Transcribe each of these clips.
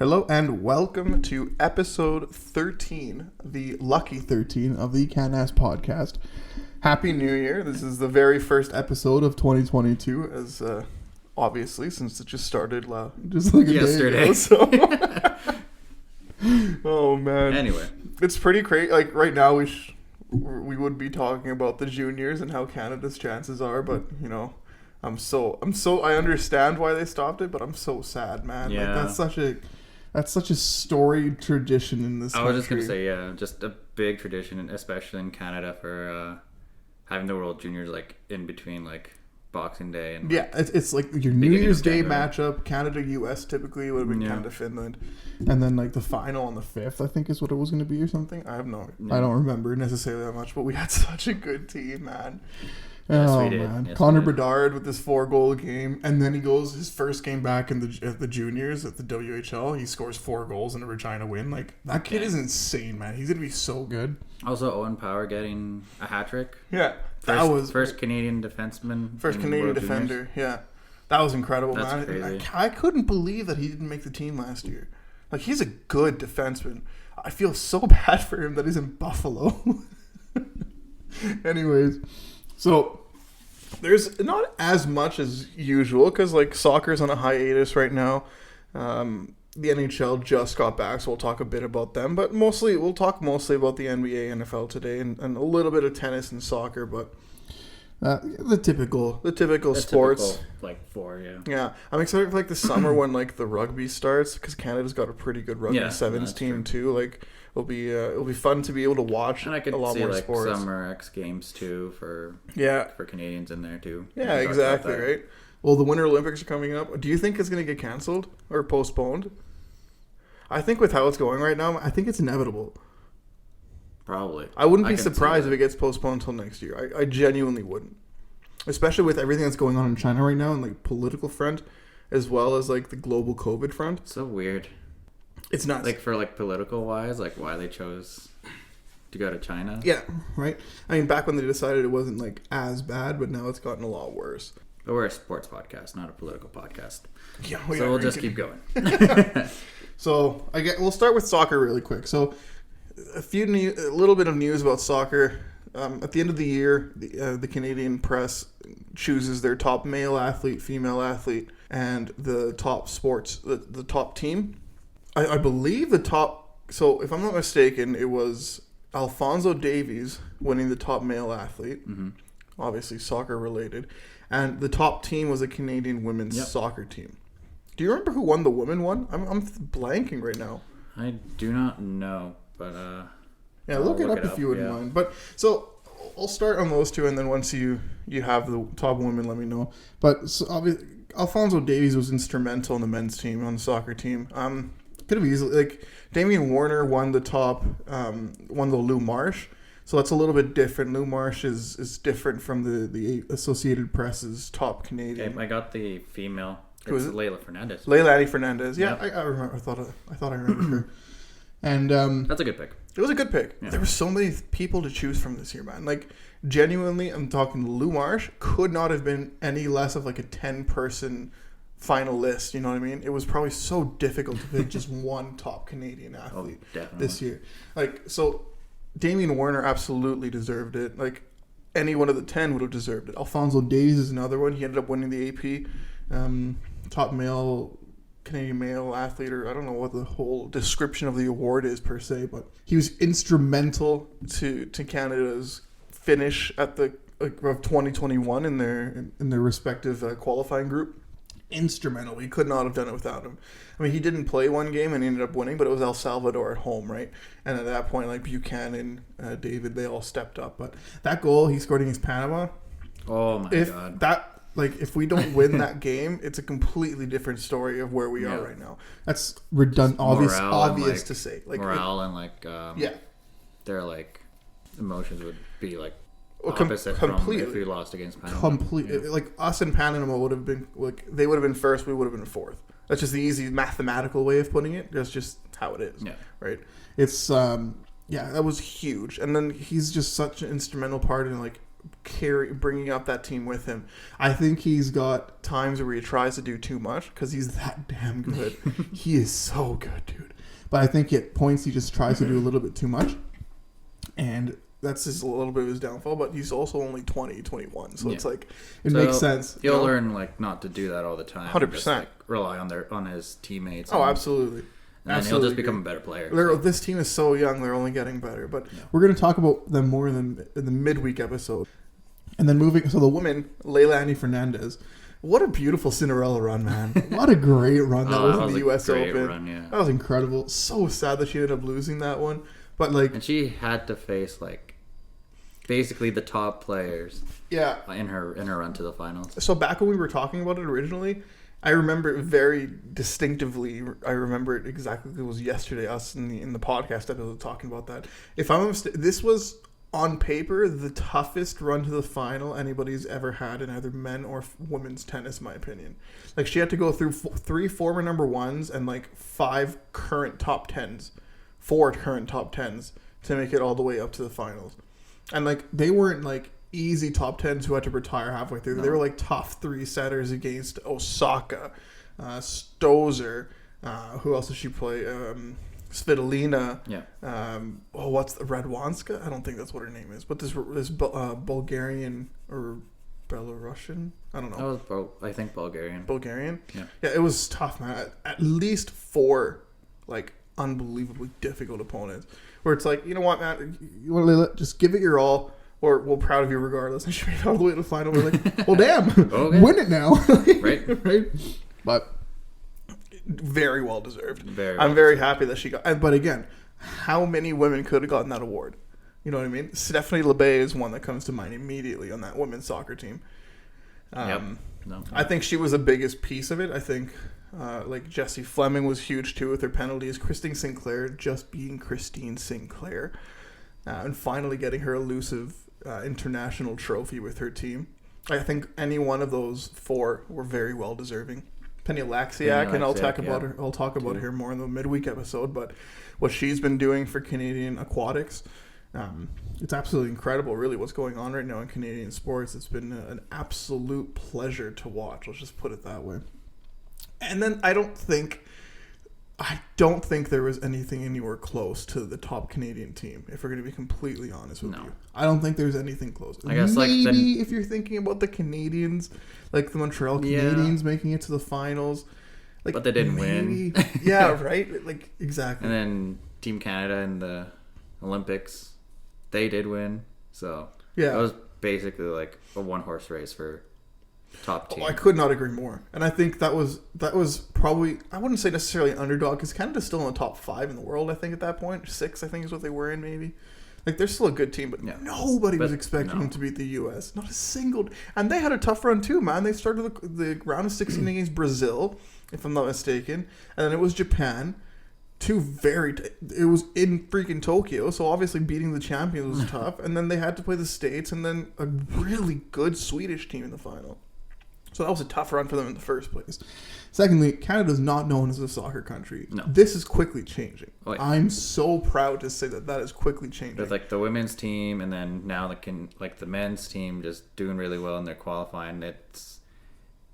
Hello and welcome to episode 13, the lucky 13 of the Can-Ass podcast. Happy New Year. This is the very first episode of 2022, as obviously, since it just started just like a yesterday. Day ago, so. Oh, man. Anyway. It's pretty crazy. Like, right now, we would be talking about the juniors and how Canada's chances are, but, you know, I understand why they stopped it, but I'm so sad, man. Yeah. Like, that's such a storied tradition in this country. I was just going to say, yeah, just a big tradition, especially in Canada, for having the World Juniors, like, in between, like, Boxing Day. And yeah, it's like your New Year's Day matchup, Canada-US typically, would have been Canada-Finland. And then, like, the final on the 5th, I think is what it was going to be or something. I don't remember necessarily that much, but we had such a good team, man. Yes, oh, we did. man. Yes, Connor we did. Bedard with this 4-goal game, and then he goes his first game back in the juniors at the WHL. He scores 4 goals in a Regina win. Like, that kid is insane, man. He's going to be so good. Also, Owen Power getting a hat-trick. Yeah. First Canadian defenseman. First Canadian defender, yeah. That was incredible, man. Crazy. I couldn't believe that he didn't make the team last year. Like, he's a good defenseman. I feel so bad for him that he's in Buffalo. Anyways, so there's not as much as usual because, like, soccer's on a hiatus right now. The NHL just got back, so we'll talk a bit about them. But we'll talk mostly about the NBA, NFL today, and a little bit of tennis and soccer. But the typical sports. Like 4, yeah. Yeah, I'm excited for, like, the summer when, like, the rugby starts because Canada's got a pretty good rugby sevens team too. Like, it'll be fun to be able to watch and I could a lot see, more like, sports. Summer X Games too for Canadians in there too. Yeah, exactly, right? Well, the Winter Olympics are coming up. Do you think it's going to get canceled or postponed? I think with how it's going right now, I think it's inevitable. Probably. I wouldn't be surprised if it gets postponed until next year. I genuinely wouldn't. Especially with everything that's going on in China right now and, like, political front, as well as, like, the global COVID front. So weird. It's nuts. Like, for, like, political wise, like, why they chose to go to China. Yeah, right? I mean, back when they decided it wasn't, like, as bad, but now it's gotten a lot worse. But we're a sports podcast, not a political podcast. Yeah, so we'll just keep going. So we'll start with soccer really quick. So a little bit of news about soccer. At the end of the year, the Canadian press chooses their top male athlete, female athlete, and the top sports, the top team. I believe the top. So if I'm not mistaken, it was Alphonso Davies winning the top male athlete. Mm-hmm. Obviously soccer related. And the top team was a Canadian women's soccer team. Do you remember who won the women one? I'm blanking right now. I do not know, but look it up if you wouldn't mind. But so I'll start on those two, and then once you have the top women, let me know. But so obviously, Alphonso Davies was instrumental in the men's team, on the soccer team. Could have easily, like, Damian Warner won the Lou Marsh. So that's a little bit different. Lou Marsh is different from the Associated Press's top Canadian. Okay, I got the female. Who is it? Leilani Fernandez. Leilani Fernandez. Yeah, I remember. I thought I remembered her. And that's a good pick. It was a good pick. Yeah. There were so many people to choose from this year, man. Like, genuinely, I'm talking Lou Marsh could not have been any less of, like, a 10-person final list. You know what I mean? It was probably so difficult to pick just one top Canadian athlete this year. Like, so Damian Warner absolutely deserved it. Like, any one of the 10 would have deserved it. Alphonso Davies is another one. He ended up winning the AP top male Canadian male athlete, or I don't know what the whole description of the award is per se, but he was instrumental to Canada's finish at the of 2021 in their respective qualifying group. Instrumental. We could not have done it without him. I mean, he didn't play one game and he ended up winning, but it was El Salvador at home, right? And at that point, like, Buchanan, David, they all stepped up. But that goal he scored against Panama. Oh my God! If we don't win that game, it's a completely different story of where we are right now. That's redundant, obvious to say. Like, morale and, like, their, like, emotions would be, like, opposite completely from if we lost against Panama. Completely. Yeah. Like, us and Panama would have been, like, they would have been first, we would have been fourth. That's just the easy mathematical way of putting it. That's just how it is. Yeah. Right? It's, that was huge. And then he's just such an instrumental part in, like, bringing up that team with him. I think he's got times where he tries to do too much because he's that damn good. He is so good, dude. But I think at points he just tries to do a little bit too much. And that's just a little bit of his downfall. But he's also only 20, 21. So it's like, it makes sense. He'll learn like not to do that all the time. 100%. Just, like, rely on his teammates. Oh, absolutely. And then he'll just become a better player. This team is so young; they're only getting better. But we're going to talk about them more in the midweek episode. And then so the woman, Leilani Fernandez, what a beautiful Cinderella run, man! What a great run that was in the U.S. Open. Run, yeah. That was incredible. So sad that she ended up losing that one, but and she had to face like basically the top players. Yeah. In her run to the finals. So back when we were talking about it originally, I remember it very distinctively. I remember it exactly. It was yesterday. Us in the podcast episode talking about that. If I'm mistaken, this was on paper the toughest run to the final anybody's ever had in either men or women's tennis, in my opinion. Like she had to go through 3 former number ones and like 4 current top tens to make it all the way up to the finals. And like they weren't like easy top tens who had to retire halfway through. No. They were like tough 3 setters against Osaka, Stosur. Who else did she play? Svitolina. Yeah. What's the Radwanska? I don't think that's what her name is. But this Bulgarian or Belarusian? I don't know. That was I think Bulgarian. Bulgarian? Yeah. Yeah, it was tough, man. At least 4 like unbelievably difficult opponents. Where it's like, you know what, man? You want to just give it your all. Or we're proud of you regardless. And she made it all the way to the final. We're like, well, damn, win it now, right? But very well deserved. I'm very happy that she got. But again, how many women could have gotten that award? You know what I mean? Stephanie LeBay is one that comes to mind immediately on that women's soccer team. I think she was the biggest piece of it. I think like Jessie Fleming was huge too with her penalties. Christine Sinclair just being Christine Sinclair, and finally getting her elusive international trophy with her team. I think any one of those 4 were very well deserving. Penny Oleksiak, and I'll talk about her more in the midweek episode. But what she's been doing for Canadian aquatics, it's absolutely incredible. Really, what's going on right now in Canadian sports? It's been an absolute pleasure to watch. Let's just put it that way. And then I don't think there was anything anywhere close to the top Canadian team, if we're going to be completely honest with you. I don't think there's anything close. I guess maybe if you're thinking about the Canadians, like the Montreal Canadiens making it to the finals. Like, but they didn't win. Yeah, right? Like, exactly. And then Team Canada in the Olympics, they did win. So it was basically like a one-horse race for top team. I could not agree more. And I think that was probably, I wouldn't say necessarily an underdog, because Canada's still in the top 5 in the world, I think, at that point. 6, I think, is what they were in, maybe. Like, they're still a good team, but nobody was expecting them to beat the U.S. Not a single. And they had a tough run, too, man. They started the round of 16 against Brazil, if I'm not mistaken. And then it was Japan. It was in freaking Tokyo, so obviously beating the champions was tough. And then they had to play the States, and then a really good Swedish team in the final. So that was a tough run for them in the first place. Secondly, Canada's not known as a soccer country. No. This is quickly changing. Oh, yeah. I'm so proud to say that is quickly changing. There's like the women's team, and then now the men's team just doing really well in their qualifying.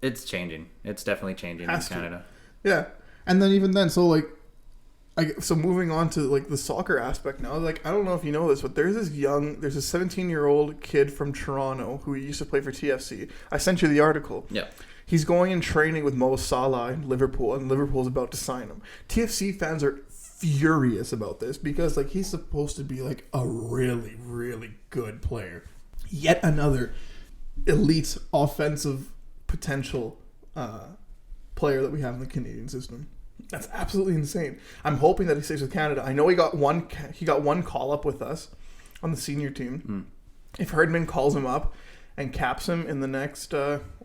It's changing. It's definitely changing in Canada. Yeah, and then even then, so moving on to like the soccer aspect now, like I don't know if you know this, but there's a 17-year-old kid from Toronto who used to play for TFC. I sent you the article. Yeah. He's going and training with Mo Salah in Liverpool, and Liverpool's about to sign him. TFC fans are furious about this because like he's supposed to be like a really, really good player. Yet another elite offensive potential player that we have in the Canadian system. That's absolutely insane. I'm hoping that he stays with Canada. I know he got one call up with us on the senior team. If Herdman calls him up and caps him in the next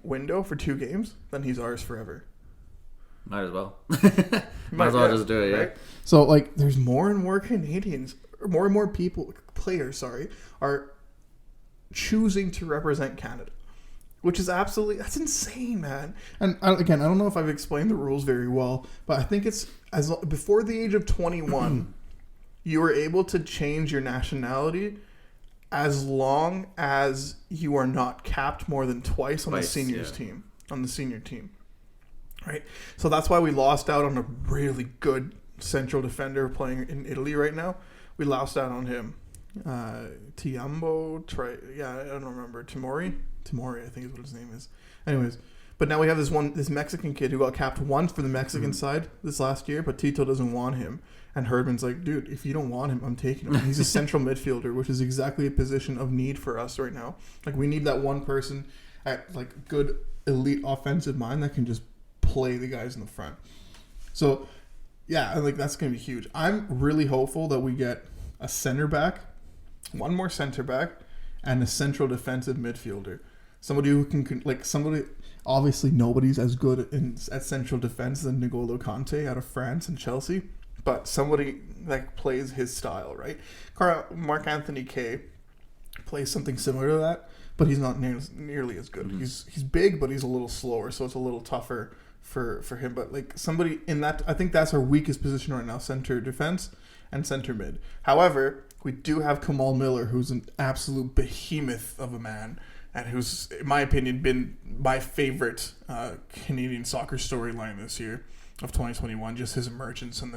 window for 2 games, then he's ours forever. Might as well. Might as well just do it, yeah. Right? So like, there's more and more more and more players, are choosing to represent Canada. Which is that's insane, man. And again, I don't know if I've explained the rules very well, but I think it's before the age of 21, you were able to change your nationality as long as you are not capped more than twice on the seniors team, on the senior team, right? So that's why we lost out on a really good central defender playing in Italy right now. We lost out on him. Tiambo, I don't remember. Timori, I think is what his name is. Anyways, but now we have this Mexican kid who got capped once for the Mexican side this last year, but Tito doesn't want him. And Herdman's like, dude, if you don't want him, I'm taking him. He's a central midfielder, which is exactly a position of need for us right now. Like, we need that one person at, like, good elite offensive mind that can just play the guys in the front. So, yeah, like, that's going to be huge. I'm really hopeful that we get a center back, one more center back, and a central defensive midfielder. Somebody who can, like, obviously nobody's as good at central defense than N'Golo Kanté out of France and Chelsea. But somebody that plays his style, right? Mark Anthony Kaye plays something similar to that, but he's not nearly as good. Mm-hmm. He's big, but he's a little slower, so it's a little tougher for him. But like somebody in that, I think that's our weakest position right now: center defense and center mid. However, we do have Kamal Miller, who's an absolute behemoth of a man, and who's, in my opinion, been my favorite Canadian soccer storyline this year of 2021, just his emergence on the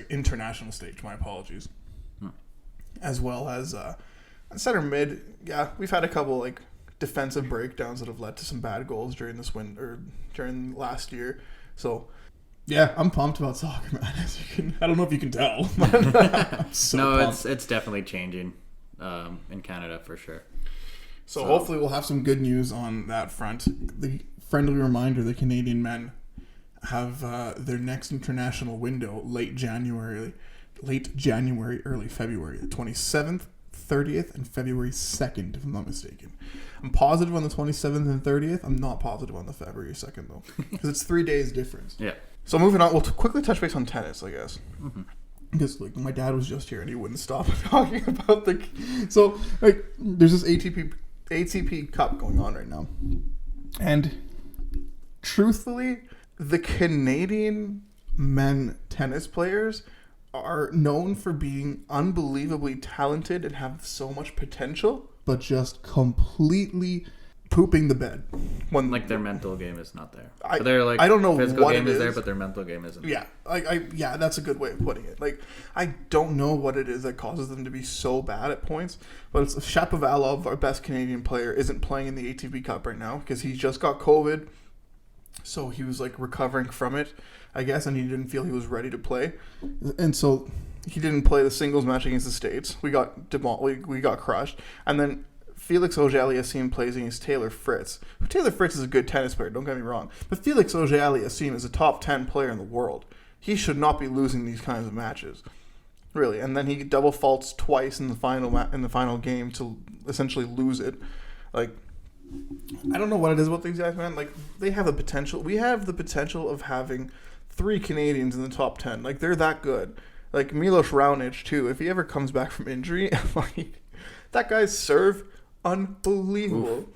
international stage, my apologies. As well as center mid, we've had a couple like defensive breakdowns that have led to some bad goals during during last year. So yeah, I'm pumped about soccer, man. I don't know if you can tell. I'm so pumped. It's definitely changing in Canada for sure. So hopefully we'll have some good news on that front. The friendly reminder, the Canadian men have their next international window late January, early February, the 27th, 30th, and February 2nd, if I'm not mistaken. I'm positive on the 27th and 30th. I'm not positive on the February 2nd, though, because it's 3 days difference. Yeah. So moving on, we'll quickly touch base on tennis, I guess. Mm-hmm. Because like my dad was just here and he wouldn't stop talking about there's this ATP Cup going on right now, and truthfully, the Canadian men tennis players are known for being unbelievably talented and have so much potential, but just completely pooping the bed. When like their mental game is not there. They're like, I don't know physical what game it is there, but their mental game isn't. Yeah, yeah, that's a good way of putting it. Like, I don't know what it is that causes them to be so bad at points, but it's Shapovalov, our best Canadian player, isn't playing in the ATP Cup right now because he just got COVID. So he was like recovering from it, I guess, and he didn't feel he was ready to play, and so he didn't play the singles match against the States. We got we got crushed, and then Felix Auger-Aliassime plays against Taylor Fritz. Taylor Fritz is a good tennis player, don't get me wrong, but Felix Auger-Aliassime is a top 10 player in the world. He should not be losing these kinds of matches, really. And then he double faults twice in the final game to essentially lose it, like. I don't know what it is about these guys, man. Like, they have the potential. We have the potential of having 3 Canadians in the top 10. Like, they're that good. Like, Milos Raonic, too. If he ever comes back from injury, like, that guy's serve, unbelievable. Oof.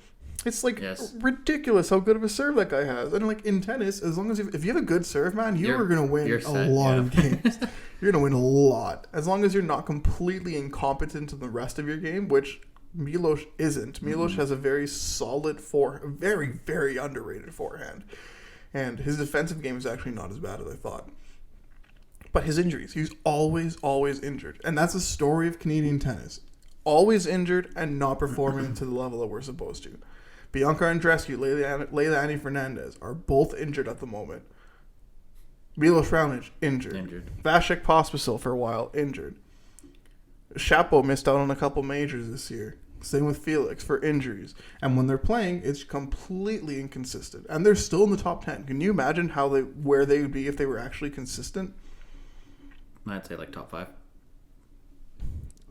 It's, like, ridiculous how good of a serve that guy has. And, like, in tennis, as long as if you have a good serve, man, you're going to win a lot of games. You're going to win a lot. As long as you're not completely incompetent in the rest of your game, which Milos isn't. Milos has a very solid very, very underrated forehand. And his defensive game is actually not as bad as I thought. But his injuries, he's always injured. And that's the story of Canadian tennis. Always injured and not performing to the level that we're supposed to. Bianca Andreescu, Leilani Fernandez are both injured at the moment. Milos Raonic, injured. Vasek Pospisil for a while, injured. Chapo missed out on a couple majors this year. Same with Felix for injuries. And when they're playing, it's completely inconsistent. And they're still in the top 10. Can you imagine where they would be if they were actually consistent? I'd say like top 5.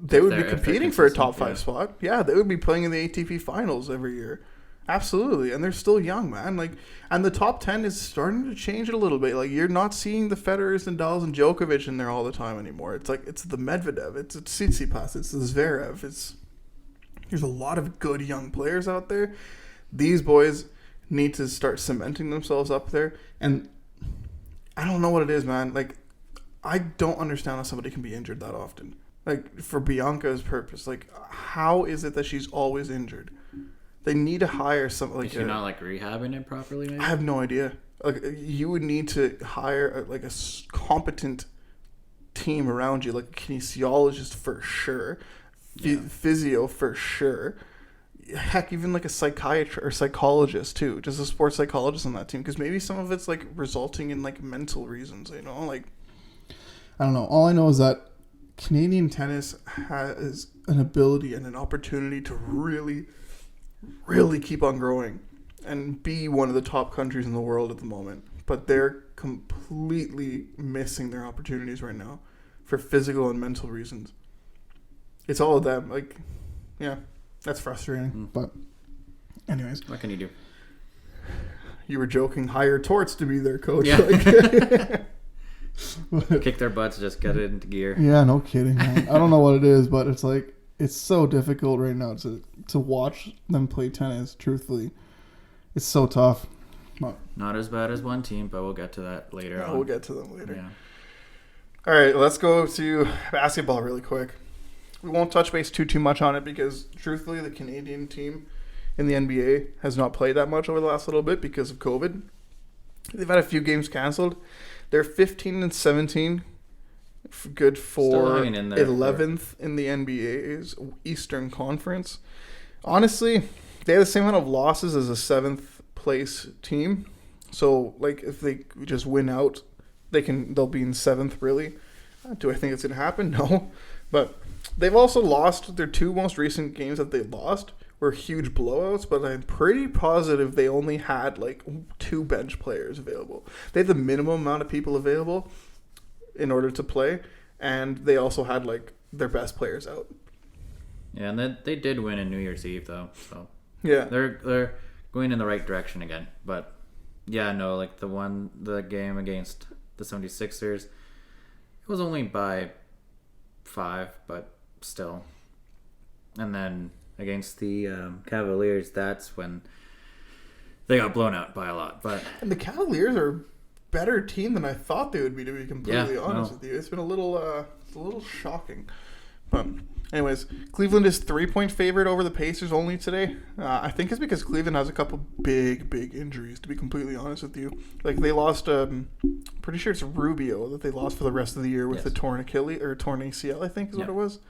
They would be competing for a top 5 spot. Yeah, they would be playing in the ATP finals every year. Absolutely. And they're still young, man. Like, and the top 10 is starting to change it a little bit. Like, you're not seeing the Federers and Nadals and Djokovic in there all the time anymore. It's like, it's the Medvedev, it's Tsitsipas, it's the Zverev. There's a lot of good young players out there. These boys need to start cementing themselves up there. And I don't know what it is, man. Like, I don't understand how somebody can be injured that often. Like, for Bianca's purpose, like, how is it that she's always injured? They need to hire something like. Is she not like rehabbing it properly? Maybe? I have no idea. Like, you would need to hire a competent team around you, like a kinesiologist for sure, physio for sure. Heck, even like a psychiatrist or psychologist too, just a sports psychologist on that team, because maybe some of it's like resulting in like mental reasons. Like I don't know. All I know is that Canadian tennis has an ability and an opportunity to really, really keep on growing and be one of the top countries in the world at the moment. But they're completely missing their opportunities right now for physical and mental reasons. It's all of them. Like, yeah, that's frustrating. But anyways. What can you do? You were joking, hire Torts to be their coach. Yeah. Like, kick their butts, just get it into gear. Yeah, no kidding, man. I don't know what it is, but it's like it's so difficult right now to watch them play tennis. Truthfully, it's so tough. But, not as bad as one team, but we'll get to that later on. We'll get to them later. Yeah. All right, let's go to basketball really quick. We won't touch base too much on it because, truthfully, the Canadian team in the NBA has not played that much over the last little bit because of COVID. They've had a few games canceled. They're 15-17, good for 11th in the NBA's Eastern Conference. Honestly, they have the same amount of losses as a 7th place team. So, like, if they just win out, they'll be in 7th, really. Do I think it's going to happen? No. But they've also lost their 2 most recent games that they lost were huge blowouts, but I'm pretty positive they only had like 2 bench players available. They had the minimum amount of people available in order to play, and they also had like their best players out. Yeah, and they did win in New Year's Eve though, so yeah, they're going in the right direction again. But yeah, no, like the game against the 76ers, it was only by 5, but still, and then against the Cavaliers, that's when they got blown out by a lot. And the Cavaliers are a better team than I thought they would be, to be completely honest with you. It's been a little shocking. But anyways, Cleveland is 3-point favorite over the Pacers only today. I think it's because Cleveland has a couple big injuries, to be completely honest with you. Like, they lost, pretty sure it's Rubio that they lost for the rest of the year with the torn Achilles, or torn ACL, I think is what it was.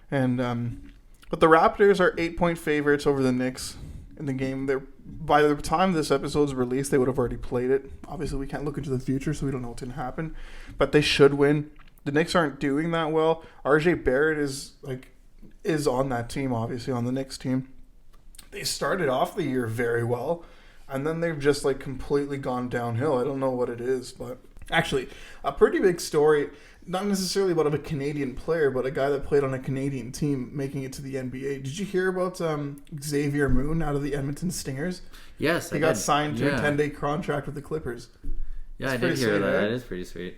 And, but the Raptors are 8-point favorites over the Knicks in the game. By the time this episode is released, they would have already played it. Obviously, we can't look into the future, so we don't know what's going to happen. But they should win. The Knicks aren't doing that well. RJ Barrett is on that team, obviously, on the Knicks team. They started off the year very well, and then they've just like completely gone downhill. I don't know what it is, but actually, a pretty big story. Not necessarily about a Canadian player, but a guy that played on a Canadian team making it to the NBA. Did you hear about Xavier Moon out of the Edmonton Stingers? Yes, he got signed to a 10-day contract with the Clippers. Yeah, I did hear that. Right? That is pretty sweet.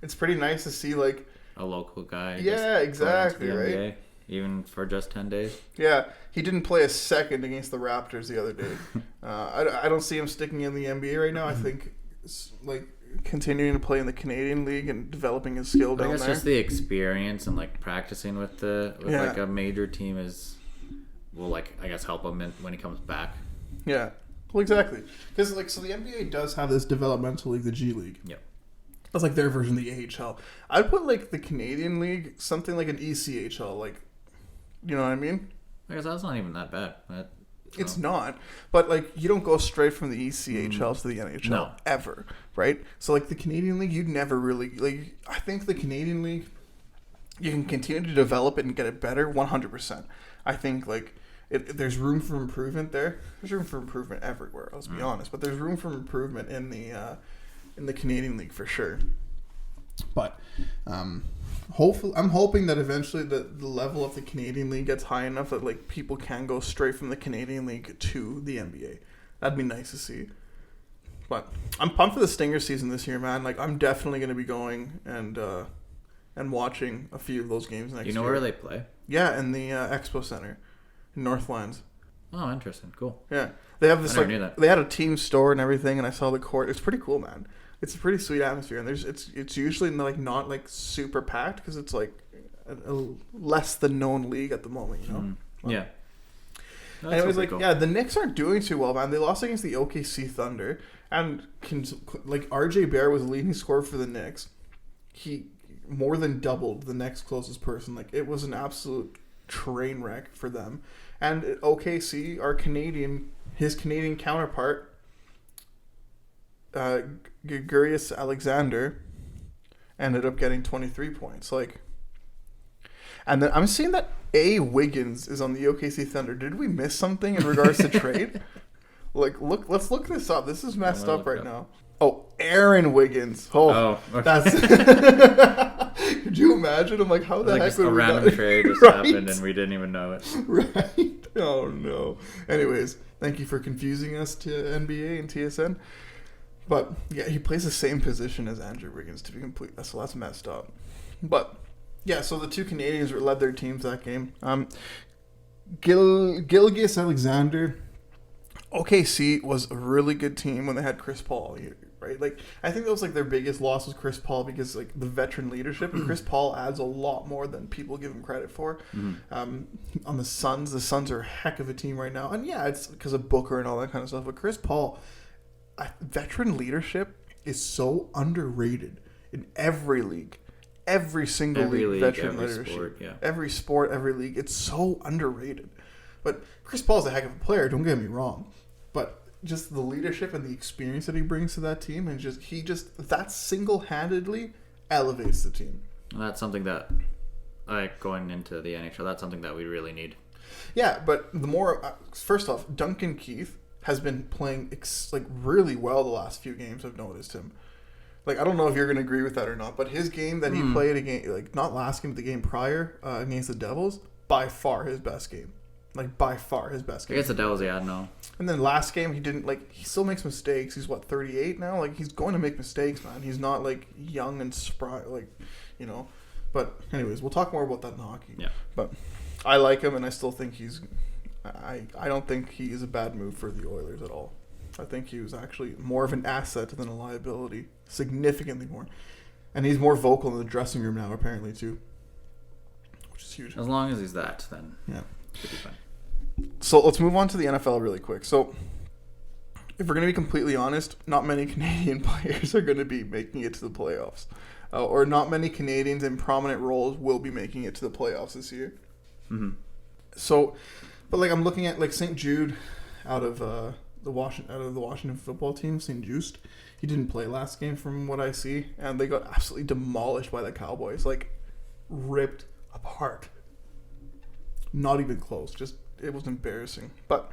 It's pretty nice to see, like, a local guy. Yeah, exactly, right? NBA, even for just 10 days. Yeah, he didn't play a second against the Raptors the other day. I don't see him sticking in the NBA right now. I think, like, continuing to play in the Canadian League and developing his skill down there. I guess just the experience and like practicing with like a major team will like, I guess, help him when he comes back. Yeah, well, exactly, because like, so the NBA does have this developmental league, the G League. Yep. That's like their version of the AHL. I'd put like the Canadian League something like an ECHL, like, you know what I mean? I guess that's not even that bad. It's not, but like, you don't go straight from the ECHL to the NHL ever, right? So like the Canadian League, you'd never really like. I think the Canadian League, you can continue to develop it and get it better, 100%. I think like there's room for improvement there. There's room for improvement everywhere. Let's be honest, but there's room for improvement in the Canadian League for sure. But hopefully, I'm hoping that eventually the level of the Canadian League gets high enough that like people can go straight from the Canadian League to the NBA. That'd be nice to see. But I'm pumped for the Stinger season this year, man. Like, I'm definitely going to be going and watching a few of those games next year. You know where they play? Yeah, in the Expo Center in Northlands. Oh, interesting. Cool. Yeah, they have this. I never knew that. They had a team store and everything, and I saw the court. It's pretty cool, man. It's a pretty sweet atmosphere, and it's usually like not like super packed because it's like a less than known league at the moment, you know. Yeah. And it was like, yeah, the Knicks aren't doing too well, man. They lost against the OKC Thunder, and RJ Barrett was the leading scorer for the Knicks. He more than doubled the next closest person. Like, it was an absolute train wreck for them. And OKC, his Canadian counterpart, Gregorius Alexander, ended up getting 23 points. Like, and then I'm seeing that Wiggins is on the OKC Thunder. Did we miss something in regards to trade? Like, let's look this up. This is messed up right now. Oh, Aaron Wiggins. Oh, okay. That's. Could you imagine? I'm like, how the heck would a random trade just happened and we didn't even know it? Right? Oh no. Anyways, thank you for confusing us to NBA and TSN. But yeah, he plays the same position as Andrew Wiggins, to be complete. So that's messed up. But yeah, so the two Canadians led their teams that game. Gilgeous Alexander. OKC was a really good team when they had Chris Paul, right? Like, I think that was like their biggest loss was Chris Paul, because like the veteran leadership, and Chris Paul adds a lot more than people give him credit for. On the Suns are a heck of a team right now, and yeah, it's because of Booker and all that kind of stuff. But Chris Paul, veteran leadership is so underrated in every league. Every single league, veteran leadership. Sport, yeah. Every sport, every league. It's so underrated. But Chris Paul's a heck of a player, don't get me wrong. But just the leadership and the experience that he brings to that team, and that single-handedly elevates the team. That's something that, like, going into the NHL, that's something that we really need. Yeah, but the more... first off, Duncan Keith has been playing really well the last few games. I've noticed him. Like, I don't know if you're going to agree with that or not, but his game that he played, not last game, but the game prior against the Devils, by far his best game. Like, by far his best game. Against the Devils, yeah, no. And then last game, he still makes mistakes. He's, 38 now? Like, he's going to make mistakes, man. He's not, young and spry, But, anyways, we'll talk more about that in hockey. Yeah. But I like him, and I still think I don't think he is a bad move for the Oilers at all. I think he was actually more of an asset than a liability. Significantly more. And he's more vocal in the dressing room now, apparently, too. Which is huge. As long as he's that, then yeah, should be fine. So let's move on to the NFL really quick. So if we're going to be completely honest, not many Canadian players are going to be making it to the playoffs. Or not many Canadians in prominent roles will be making it to the playoffs this year. Mm-hmm. So, but I'm looking at St. Jude out of the Washington football team, St. Just. He didn't play last game from what I see, and they got absolutely demolished by the Cowboys, ripped apart. Not even close. Just, it was embarrassing. But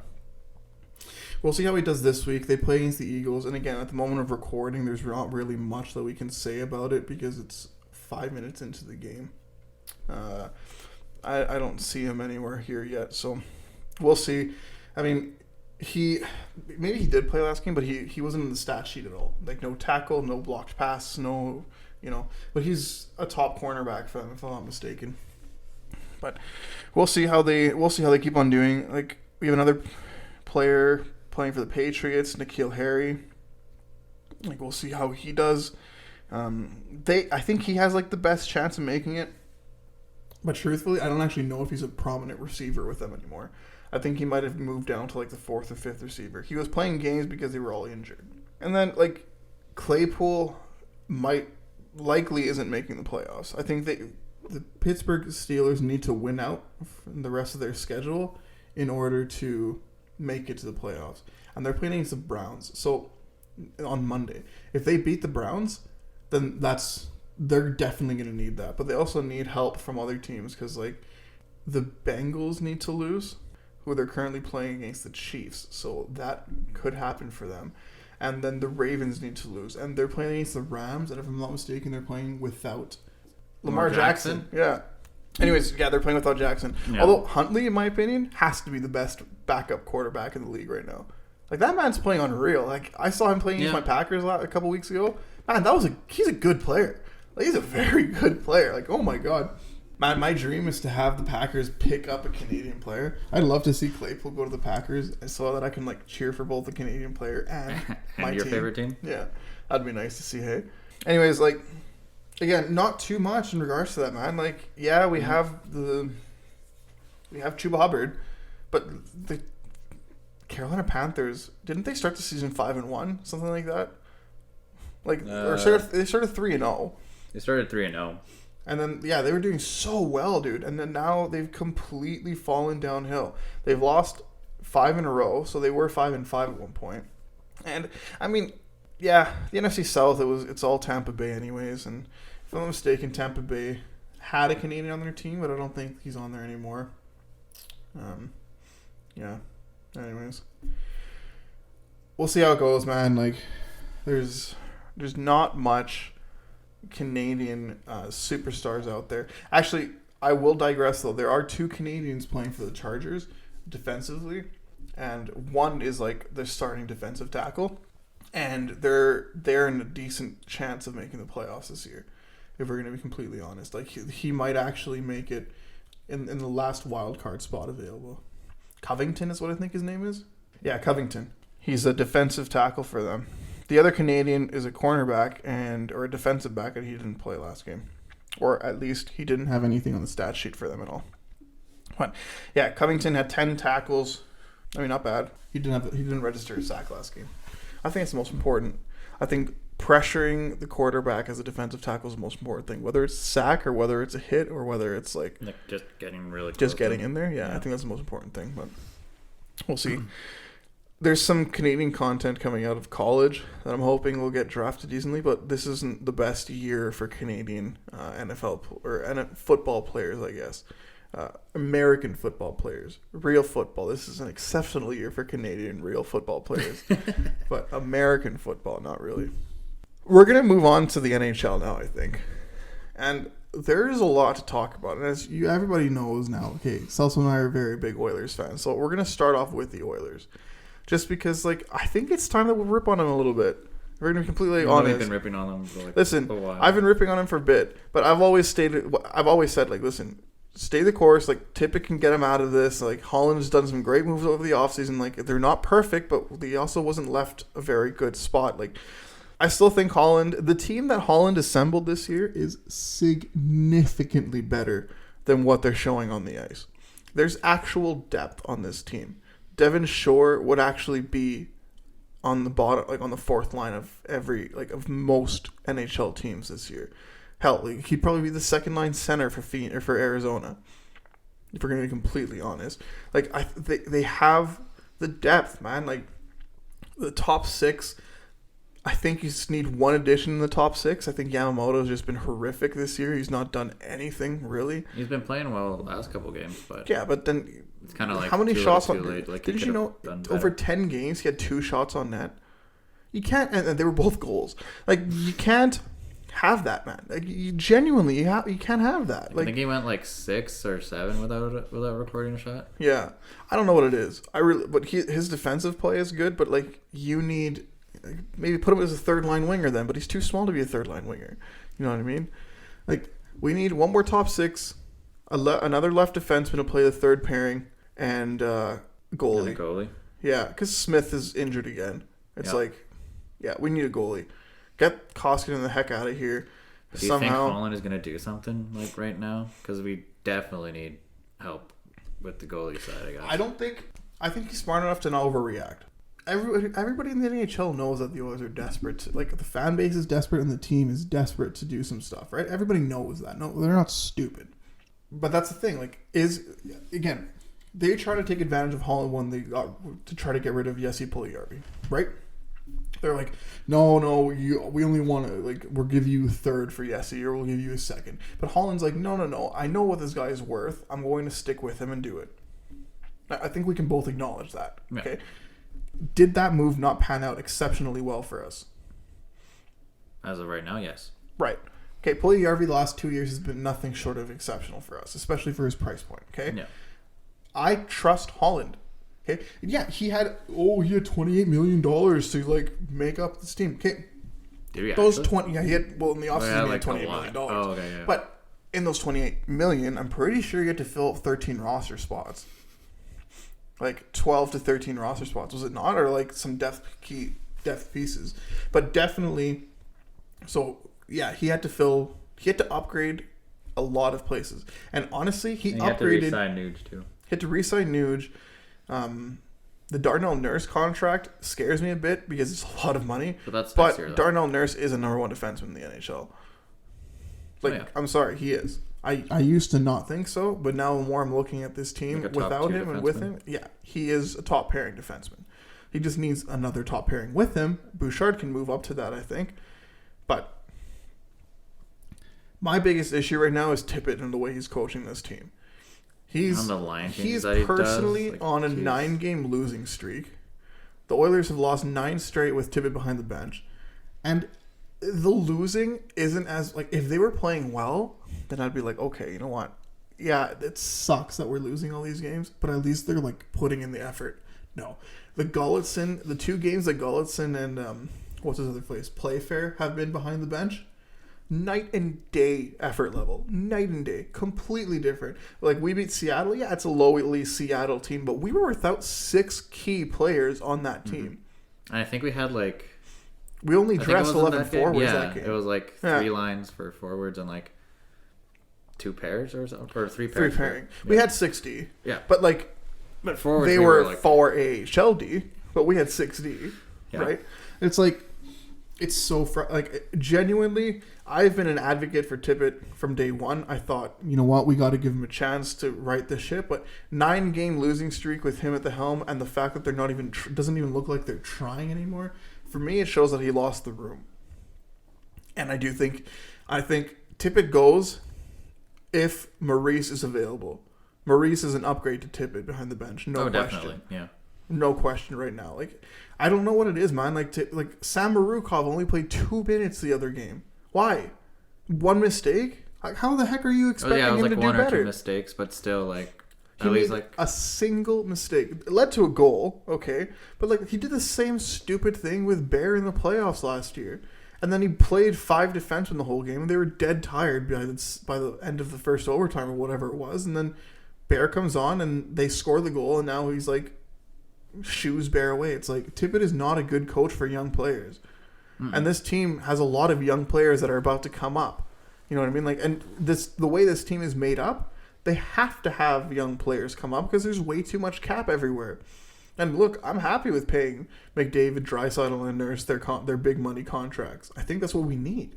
we'll see how he does this week. They play against the Eagles, and again, at the moment of recording, there's not really much that we can say about it because it's 5 minutes into the game. I don't see him anywhere here yet, so we'll see. I mean, maybe he did play last game, but he wasn't in the stat sheet at all. No tackle, no blocked pass, no, but he's a top cornerback for them, if I'm not mistaken. But we'll see how they keep on doing. We have another player playing for the Patriots, N'Keal Harry. We'll see how he does. I think he has the best chance of making it. But truthfully, I don't actually know if he's a prominent receiver with them anymore. I think he might have moved down to the fourth or fifth receiver. He was playing games because they were all injured. And then Claypool likely isn't making the playoffs. I think the Pittsburgh Steelers need to win out from the rest of their schedule in order to make it to the playoffs. And they're playing against the Browns. So on Monday, if they beat the Browns, then they're definitely going to need that. But they also need help from other teams because the Bengals need to lose, who they're currently playing against the Chiefs. So that could happen for them. And then the Ravens need to lose. And they're playing against the Rams. And if I'm not mistaken, they're playing without Lamar Jackson. Yeah. Anyways, yeah, they're playing without Jackson. Yeah. Although Huntley, in my opinion, has to be the best backup quarterback in the league right now. That man's playing unreal. I saw him playing against my Packers a couple weeks ago. Man, he's a good player. He's a very good player. Oh my God. Man, my dream is to have the Packers pick up a Canadian player. I'd love to see Claypool go to the Packers so that I can cheer for both the Canadian player and my your team. Favorite team? Yeah. That'd be nice to see, hey. Anyways, again, not too much in regards to that, man. Like, yeah, we have Chuba Hubbard, but the Carolina Panthers, didn't they start the season 5-1, something like that? Like, they started 3-0. They started 3-0. And then, yeah, they were doing so well, dude. And then now they've completely fallen downhill. They've lost 5 in a row, so they were 5-5 at one point. And, I mean, yeah, the NFC South, it's all Tampa Bay anyways. And if I'm not mistaken, Tampa Bay had a Canadian on their team, but I don't think he's on there anymore. Yeah, anyways. We'll see how it goes, man. Like, there's not much Canadian superstars out there. Actually, I will digress though. There are 2 Canadians playing for the Chargers defensively, and one is like their starting defensive tackle, and they're in a decent chance of making the playoffs this year. If we're going to be completely honest, like he might actually make it in the last wild card spot available. Covington is what I think his name is. Yeah, Covington. He's a defensive tackle for them. The other Canadian is a cornerback or a defensive back, and he didn't play last game. Or at least he didn't have anything on the stat sheet for them at all. But yeah, Covington had 10 tackles. I mean, not bad. He didn't register a sack last game. I think it's the most important. I think pressuring the quarterback as a defensive tackle is the most important thing. Whether it's a sack or whether it's a hit or whether it's like just getting really close just getting in there. Yeah, I think that's the most important thing. But we'll see. There's some Canadian content coming out of college that I'm hoping will get drafted decently, but this isn't the best year for Canadian NFL or football players, I guess. American football players. Real football. This is an exceptional year for Canadian real football players. But American football, not really. We're going to move on to the NHL now, I think. And there is a lot to talk about. And as everybody knows now, okay, Celso and I are very big Oilers fans. So we're going to start off with the Oilers. Just because, like, I think it's time that we'll rip on them a little bit. We're going to be completely honest. I've been ripping on them for listen, a while. I've been ripping on them for a bit. But I've always said, like, listen, stay the course. Like, Tippett can get him out of this. Like, Holland has done some great moves over the offseason. Like, they're not perfect, but he also wasn't left a very good spot. Like, I still think the team that Holland assembled this year is significantly better than what they're showing on the ice. There's actual depth on this team. Devin Shore would actually be on the bottom, like on the 4th line of most NHL teams this year. Hell, like, he'd probably be the 2nd line center for Arizona. If we're gonna be completely honest, like they have the depth, man. Like the top 6. I think you just need one addition in the top 6. I think Yamamoto's just been horrific this year. He's not done anything really. He's been playing well the last couple games, but yeah, but then it's kind of like how many shots on? late. Like, did you know over 10 games he had 2 shots on net? You can't, and they were both goals. Like, you can't have that, man. Like, you genuinely, you can't have that. Like, I think he went like 6 or 7 without recording a shot. Yeah, I don't know what it is. But his defensive play is good. But like, you need. Maybe put him as a 3rd line winger then, but he's too small to be a 3rd line winger. You know what I mean? Like, we need one more top 6, another left defenseman to play the 3rd pairing, and goalie. And a goalie. Yeah, because Smith is injured again. It's we need a goalie. Get Koskinen the heck out of here. Do you think Holland is going to do something like right now? Because we definitely need help with the goalie side, I guess. I think he's smart enough to not overreact. Everybody in the NHL knows that the Oilers are desperate. Like, the fan base is desperate and the team is desperate to do some stuff, right? Everybody knows that. No, they're not stupid. But that's the thing. Like, again, they try to take advantage of Holland when they got to try to get rid of Jesse Puljujarvi, right? They're like, no, we only want to, like, we'll give you a 3rd for Jesse or we'll give you a 2nd. But Holland's like, no, I know what this guy is worth. I'm going to stick with him and do it. I think we can both acknowledge that, okay? Did that move not pan out exceptionally well for us? As of right now, yes. Right. Okay, Puljujarvi the last 2 years has been nothing short of exceptional for us, especially for his price point, okay? Yeah. I trust Holland. Okay? Yeah, he had $28 million to, like, make up this team. Okay. Did he those actually? 20, yeah, he had, well, in the offseason he had $28 million. Oh, okay, yeah. But in those $28 million, I'm pretty sure you had to fill 13 roster spots. Like 12 to 13 roster spots, was it not? Or like some depth pieces. But definitely, so yeah, he had to fill He had to upgrade a lot of places. And honestly, he And you upgraded. had to re-sign Nuge too. He had to re-sign Nuge. The Darnell Nurse contract scares me a bit because it's a lot of money. But that's But next year, though. Darnell Nurse is a number one defenseman in the NHL. Like, yeah. I'm sorry, he is. I used to not think so, but now the more I'm looking at this team Like a top without two him and with defenseman. him, yeah, he is a top pairing defenseman. He just needs another top pairing with him. Bouchard can move up to that, I think. But my biggest issue right now is Tippett and the way he's coaching this team. On the line changes He's that he does, personally like, on a jeez. 9-game losing streak. The Oilers have lost 9 straight with Tippett behind the bench. And the losing isn't as, like, if they were playing well, then I'd be like, okay, you know what? Yeah, it sucks that we're losing all these games, but at least they're, like, putting in the effort. No. The 2 games that Gulletson and, what's his other place, Playfair have been behind the bench, night and day effort level. Night and day. Completely different. Like, we beat Seattle. Yeah, it's a lowly Seattle team, but we were without 6 key players on that team. And I think we had like We only I think it dressed wasn't 11 that game. forwards Yeah, that game. it was like Yeah. 3 lines for forwards and like 2 pairs or so, or 3 3 pairs. pairing. Yeah. We had 60. Yeah. But, like, But forwards they we were like 4A Shell D, but we had 6D, Yeah. right? It's like, it's so genuinely, I've been an advocate for Tippett from day one. I thought, you know what, we got to give him a chance to right the ship. But 9-game losing streak with him at the helm, and the fact that they're not even doesn't even look like they're trying anymore. For me, it shows that he lost the room. And I think Tippett goes if Maurice is available. Maurice is an upgrade to Tippett behind the bench. No question. definitely. Yeah. No question right now. Like, I don't know what it is, man. Like Sam Marukov only played 2 minutes the other game. Why? One mistake? Like, how the heck are you Oh expecting yeah, it was him like to do 1 or 2 better? mistakes, but still like He at least made like a single mistake. It led to a goal, okay, but like he did the same stupid thing with Bear in the playoffs last year, and then he played 5 defensemen the whole game, and they were dead tired by the end of the first overtime or whatever it was, and then Bear comes on and they score the goal, and now he's like shoos Bear away. It's like Tippett is not a good coach for young players, and this team has a lot of young players that are about to come up. You know what I mean? Like, and the way this team is made up, they have to have young players come up because there's way too much cap everywhere. And look, I'm happy with paying McDavid, Draisaitl, and Nurse their big money contracts. I think that's what we need.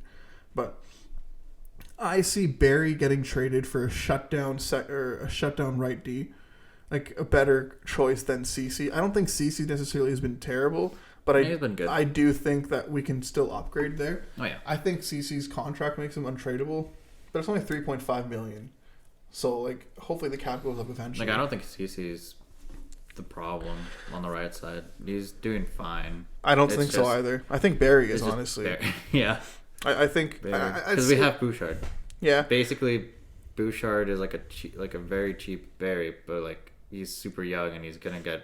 But I see Barry getting traded for a shutdown right D, like a better choice than CC. I don't think CC necessarily has been terrible, but he's been good. I do think that we can still upgrade there. Oh yeah. I think CC's contract makes him untradeable, but it's only $3.5 million. So like, hopefully the cap goes up eventually. Like I don't think CC's the problem on the right side. He's doing fine. I don't It's think so just- either. I think Barry is It's just honestly. Bear. Yeah. I think Because we have Bouchard. yeah. Basically, Bouchard is like a very cheap Barry, but like he's super young and he's gonna get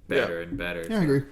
better and better. Yeah, I agree.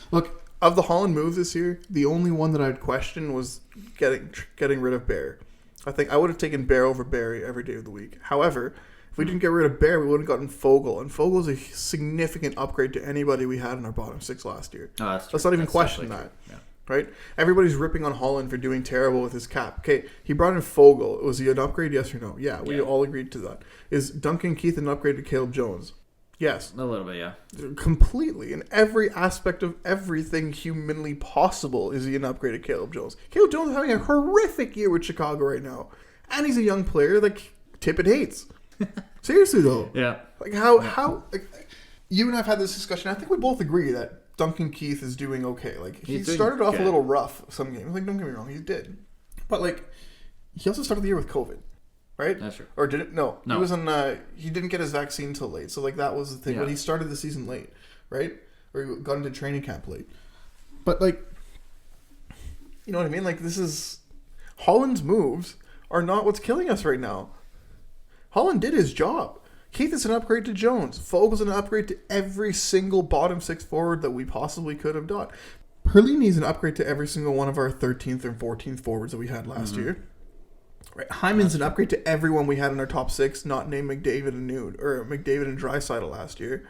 Look, of the Holland moves this year, the only one that I'd question was getting rid of Bear. I think I would have taken Bear over Barry every day of the week. However, if we didn't get rid of Bear, we would have gotten Fogle, and Fogle's a significant upgrade to anybody we had in our bottom 6 last year. Oh, that's true. Let's not even That's question definitely that. true. Yeah. Right? Everybody's ripping on Holland for doing terrible with his cap. Okay, he brought in Fogle. Was he an upgrade? Yes or no? Yeah, we Yeah. all agreed to that. Is Duncan Keith an upgrade to Caleb Jones? Yes. A little bit, yeah. Completely. In every aspect of everything humanly possible is he an upgrade to Caleb Jones. Caleb Jones is having a horrific year with Chicago right now. And he's a young player that Tippett hates. Seriously, though. Yeah. Like, how like, you and I have had this discussion. I think we both agree that Duncan Keith is doing okay. Like, he He's doing started off good. a little rough some games. Like, don't get me wrong, he did. But, like, he also started the year with COVID, right? That's true. Or did it? No. No. He was on, he didn't get his vaccine till late. So, like, that was the thing. Yeah. But he started the season late, right? Or he got into training camp late. But, like, you know what I mean? Like, this is... Holland's moves are not what's killing us right now. Holland did his job. Keith is an upgrade to Jones. Fogel's an upgrade to every single bottom 6 forward that we possibly could have done. Perlini's an upgrade to every single one of our 13th and 14th forwards that we had last year. Right. Hyman's an upgrade to everyone we had in our top 6, not named McDavid and Nude, or McDavid and Draisaitl last year.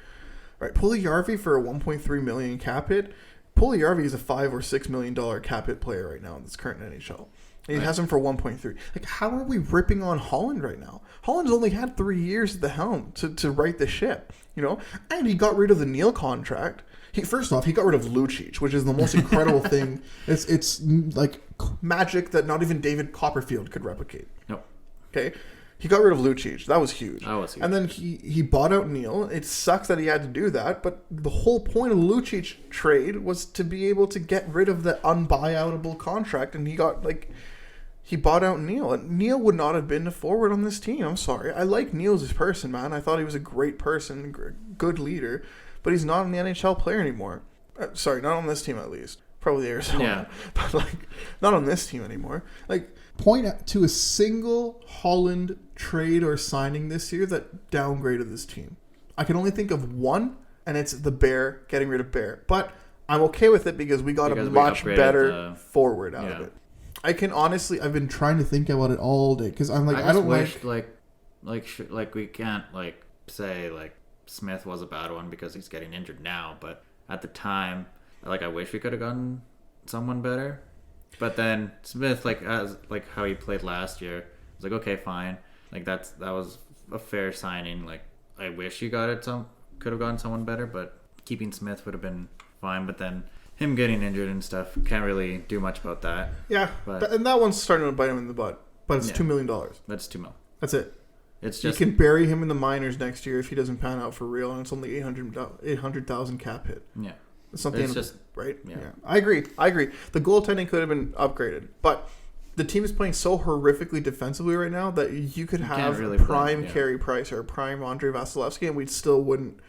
Right. Puljujärvi for a $1.3 million cap hit. Puljujärvi is a $5 or $6 million cap hit player right now in this current NHL. And he has him for 1.3. Like, how are we ripping on Holland right now? Holland's only had 3 years at the helm to right the ship, you know? And he got rid of the Neil contract. First off, he got rid of Lucic, which is the most incredible thing. It's like magic that not even David Copperfield could replicate. Nope. Okay? He got rid of Lucic. That was huge. That was huge. And then he bought out Neil. It sucks that he had to do that, but the whole point of the Lucic trade was to be able to get rid of the unbuyoutable contract, and he bought out Neil. And Neil would not have been a forward on this team. I'm sorry. I like Neil as a person, man. I thought he was a great person, good leader, but he's not an NHL player anymore. Sorry, not on this team at least. Probably Arizona. Yeah. But, not on this team anymore. Point to a single Holland trade or signing this year that downgraded this team. I can only think of one, and it's the Bear, getting rid of Bear. But I'm okay with it because we got a much better forward out of it. I can honestly, I've been trying to think about it all day because I'm like, I don't wish we can't say Smith was a bad one because he's getting injured now, but at the time, I wish we could have gotten someone better. But then Smith, as how he played last year, was okay, fine. That was a fair signing. I wish you could have gotten someone better, but keeping Smith would have been fine. But then him getting injured and stuff, can't really do much about that. Yeah, and that one's starting to bite him in the butt. But it's $2 million. That's $2 million. That's it. It's just, you can bury him in the minors next year if he doesn't pan out for real, and it's only 800,000 cap hit. Yeah. It's something, it's just, right? Yeah. I agree. The goaltending could have been upgraded, but the team is playing so horrifically defensively right now that you could have really prime Carey Price or prime Andrei Vasilevsky, and we still wouldn't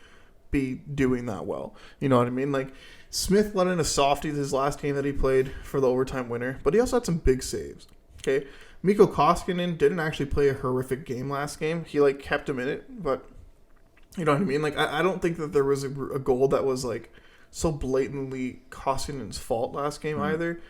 be doing that well. You know what I mean? Smith let in a softie his last game that he played for the overtime winner, but he also had some big saves. Okay, Mikko Koskinen didn't actually play a horrific game last game. He kept him in it, but you know what I mean? I don't think that there was a goal that was so blatantly Koskinen's fault last game either.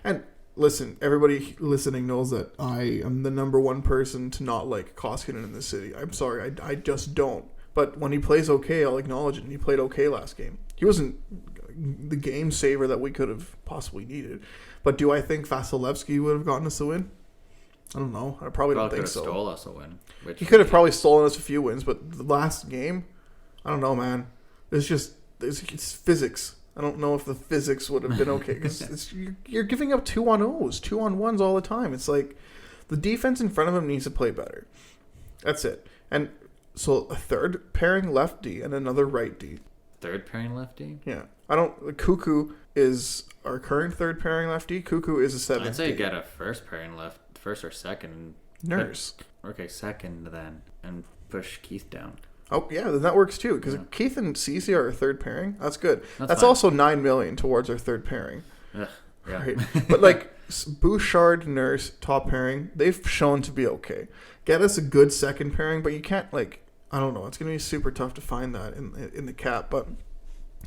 And listen, everybody listening knows that I am the number one person to not like Koskinen in this city. I'm sorry, I just don't. But when he plays okay, I'll acknowledge it. And he played okay last game. He wasn't the game saver that we could have possibly needed. But do I think Vasilevsky would have gotten us a win? I don't know. I probably don't think so. Stole us a win. He could have probably stolen us a few wins, but the last game, I don't know, man. It's physics. I don't know if the physics would have been okay because you're giving up 2-on-0s, 2-on-1s all the time. It's the defense in front of him needs to play better. That's it. And so a third pairing left D and another right D. Third pairing left D? Yeah. Cuckoo is our current third pairing left D. Cuckoo is a seventh D. I'd say get a first pairing left, first or second. Nurse. Okay, second then, and push Keith down. Oh, yeah, then that works too, because Keith and Cece are our third pairing. That's good. That's fine. Also $9 million towards our third pairing. Ugh, yeah. Right? But Bouchard, Nurse, top pairing, they've shown to be okay. Get us a good second pairing, but you can't, I don't know, it's going to be super tough to find that in the cap, but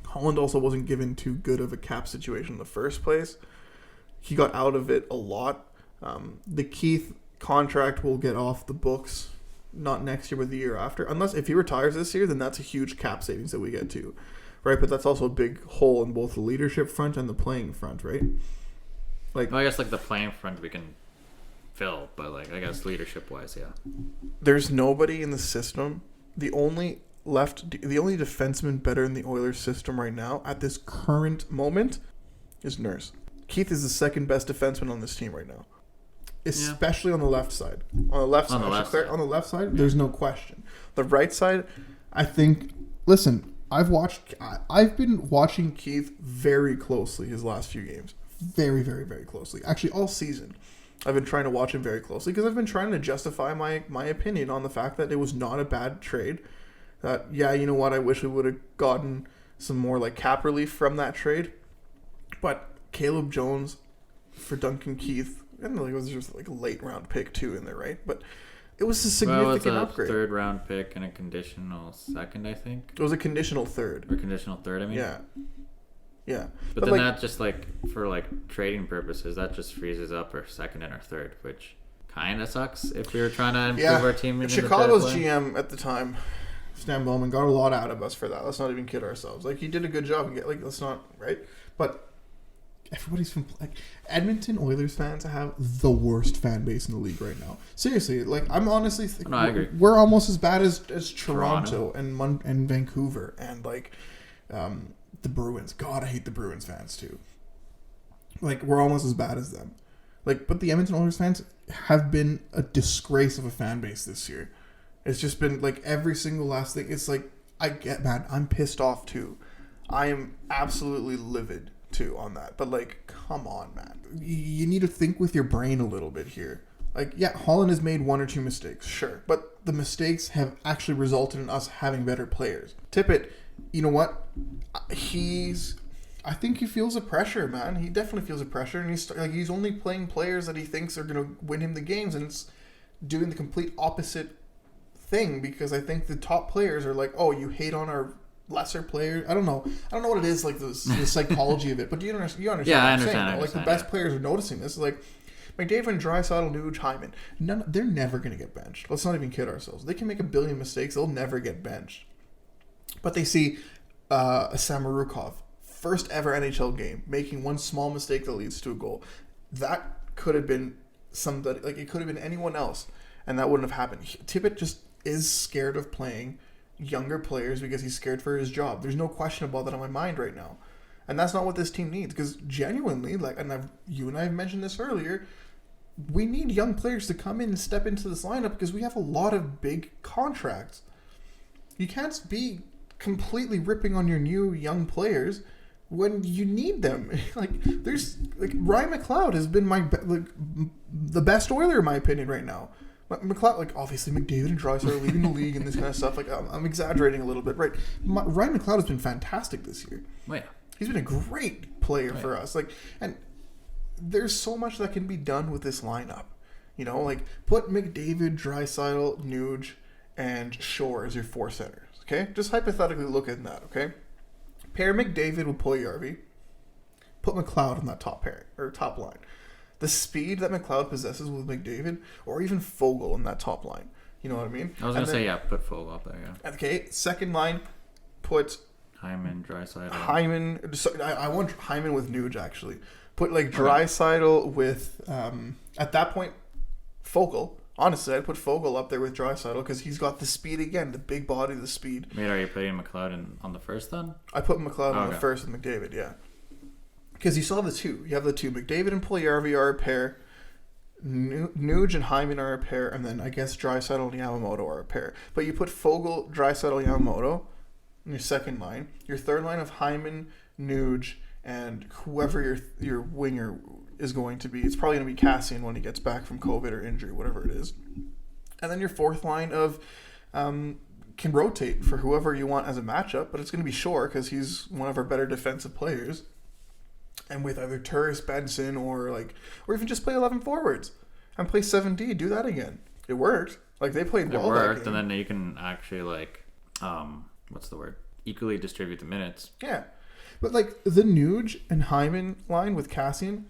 Holland also wasn't given too good of a cap situation in the first place. He got out of it a lot. The Keith contract will get off the books not next year, but the year after. Unless if he retires this year, then that's a huge cap savings that we get to, right? But that's also a big hole in both the leadership front and the playing front, right? I guess the playing front we can fill, but I guess leadership wise, yeah. There's nobody in the system. The only defenseman better in the Oilers system right now at this current moment is Nurse. Keith is the second best defenseman on this team right now. Especially on the left side. On the left side, there's no question. The right side, I think. Listen, I've been watching Keith very closely his last few games, very, very, very closely. Actually, all season, I've been trying to watch him very closely because I've been trying to justify my opinion on the fact that it was not a bad trade. That you know what, I wish we would have gotten some more cap relief from that trade, but Caleb Jones for Duncan Keith. I don't know, it was just a late round pick too in there, right? But it was a significant upgrade. Third round pick and a conditional second, I think. It was a conditional third. Or conditional third, I mean. Yeah. But then that just for trading purposes, that just freezes up our second and our third, which kind of sucks if we were trying to improve our team. Chicago's GM at the time, Stan Bowman, got a lot out of us for that. Let's not even kid ourselves. He did a good job. Let's not, right? But everybody's from like Edmonton Oilers fans have the worst fan base in the league right now. Seriously, like I'm honestly No, I agree. we're almost as bad as Toronto and Vancouver and like the Bruins. God, I hate the Bruins fans too. Like we're almost as bad as them. Like, but the Edmonton Oilers fans have been a disgrace of a fan base this year. It's just been like every single last thing. It's like I get mad. I'm pissed off too. I am absolutely livid too on that. But like, come on, man. You need to think with your brain a little bit here. Like, yeah, Holland has made one or two mistakes, sure, but the mistakes have actually resulted in us having better players. Tippett, you know what? I think he feels the pressure, man. He definitely feels the pressure, and he's only playing players that he thinks are gonna win him the games, and it's doing the complete opposite thing because I think the top players are like, oh, you hate on our lesser players. I don't know what it is, like the psychology of it, but you understand? Yeah, I what I'm saying, understand. like the best players are noticing this. Like McDavid, Draisaitl, Nuge, Hyman. They're never gonna get benched. Let's not even kid ourselves. They can make a billion mistakes. They'll never get benched. But they see Samorukov, first ever NHL game, making one small mistake that leads to a goal. That could have been somebody, like it could have been anyone else, and that wouldn't have happened. Tippett just is scared of playing younger players because he's scared for his job. There's no question about that on my mind right now. And that's not what this team needs, because genuinely, like, and you and I have mentioned this earlier, we need young players to come in and step into this lineup because we have a lot of big contracts. You can't be completely ripping on your new young players when you need them. Ryan McLeod has been the best Oiler in my opinion right now. McLeod, like obviously McDavid and Draisaitl are leaving the league and this kind of stuff. Like I'm exaggerating a little bit, right? Ryan McLeod has been fantastic this year. Oh, yeah. He's been a great player for us. Like, and there's so much that can be done with this lineup. You know, like put McDavid, Draisaitl, Nuge, and Shore as your four centers. Okay, just hypothetically look at that. Okay, pair McDavid with Puljujarvi. Put McLeod on that top pair or top line. The speed that McLeod possesses with McDavid, or even Fogle in that top line. You know what I mean? I was going to say, put Fogle up there, yeah. Okay, second line, put Hyman, Draisaitl. I want Hyman with Nuge, actually. Put, like, Draisaitl with, at that point, Fogle. Honestly, I'd put Fogle up there with Draisaitl because he's got the speed again, the big body, the speed. Wait, are you putting McLeod on the first then? I put McLeod on the first with McDavid, yeah. Because you still have the two. You have the two. McDavid and Puljujarvi are a pair. Nuge and Hyman are a pair. And then I guess Draisaitl and Yamamoto are a pair. But you put Fogle, Draisaitl, Yamamoto in your second line. Your third line of Hyman, Nuge, and whoever your winger is going to be. It's probably going to be Cassian when he gets back from COVID or injury, whatever it is. And then your fourth line of can rotate for whoever you want as a matchup. But it's going to be Shore because he's one of our better defensive players. And with either Turris, Benson, or even just play 11 forwards and play 7D. Do that again. It worked. Like they played well. It worked, and then you can actually equally distribute the minutes. Yeah, but like the Nuge and Hyman line with Cassian,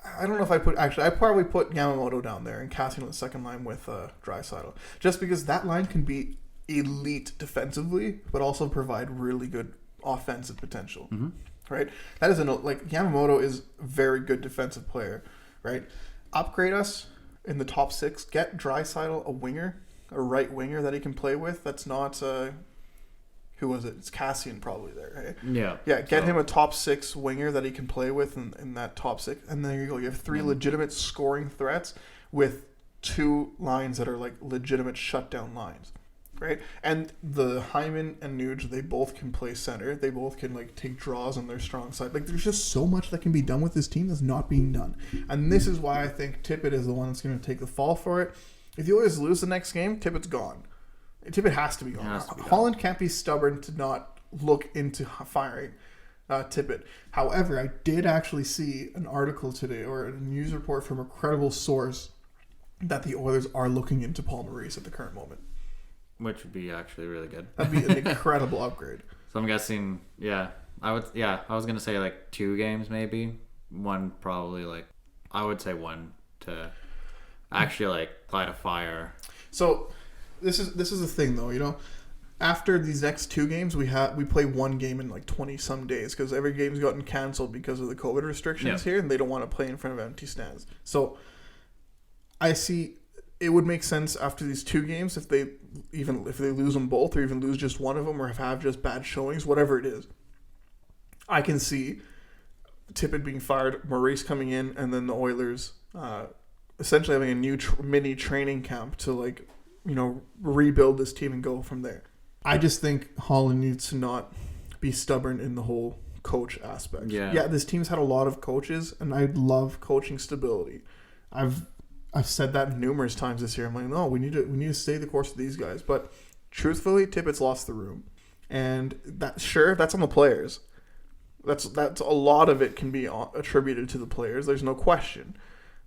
I don't know if I probably put Yamamoto down there and Cassian on the second line with Draisaitl, just because that line can be elite defensively, but also provide really good offensive potential. Mm-hmm. Right, that is Yamamoto is a very good defensive player, right? Upgrade us in the top six. Get Draisaitl a winger, a right winger that he can play with. That's not who was it? It's Cassian probably there, right? Yeah. Get him a top six winger that he can play with in that top six, and there you go. You have three legitimate scoring threats with two lines that are like legitimate shutdown lines. Right, and the Hyman and Nuge, they both can play center. They both can take draws on their strong side. There's just so much that can be done with this team that's not being done, and this is why I think Tippett is the one that's going to take the fall for it. If the Oilers lose the next game, Tippett's gone. Tippett has to be gone. Holland can't be stubborn to not look into firing Tippett. However, I did actually see an article today or a news report from a credible source that the Oilers are looking into Paul Maurice at the current moment. Which would be actually really good. That'd be an incredible upgrade. So I'm guessing, I was going to say 2 games maybe. One probably I would say one to actually light a fire. So this is the thing though, after these next 2 games, we play 1 game in like 20 some days because every game's gotten canceled because of the COVID restrictions here, and they don't want to play in front of empty stands. So I see it would make sense after these 2 games if they lose them both or even lose just one of them or have just bad showings, whatever it is. I can see Tippett being fired, Maurice coming in, and then the Oilers essentially having a new mini training camp to like, rebuild this team and go from there. I just think Holland needs to not be stubborn in the whole coach aspect. Yeah, this team's had a lot of coaches, and I love coaching stability. I've said that numerous times this year. I'm like, no, we need to stay the course with these guys. But truthfully, Tippett's lost the room, and that's on the players. That's a lot of it can be attributed to the players. There's no question.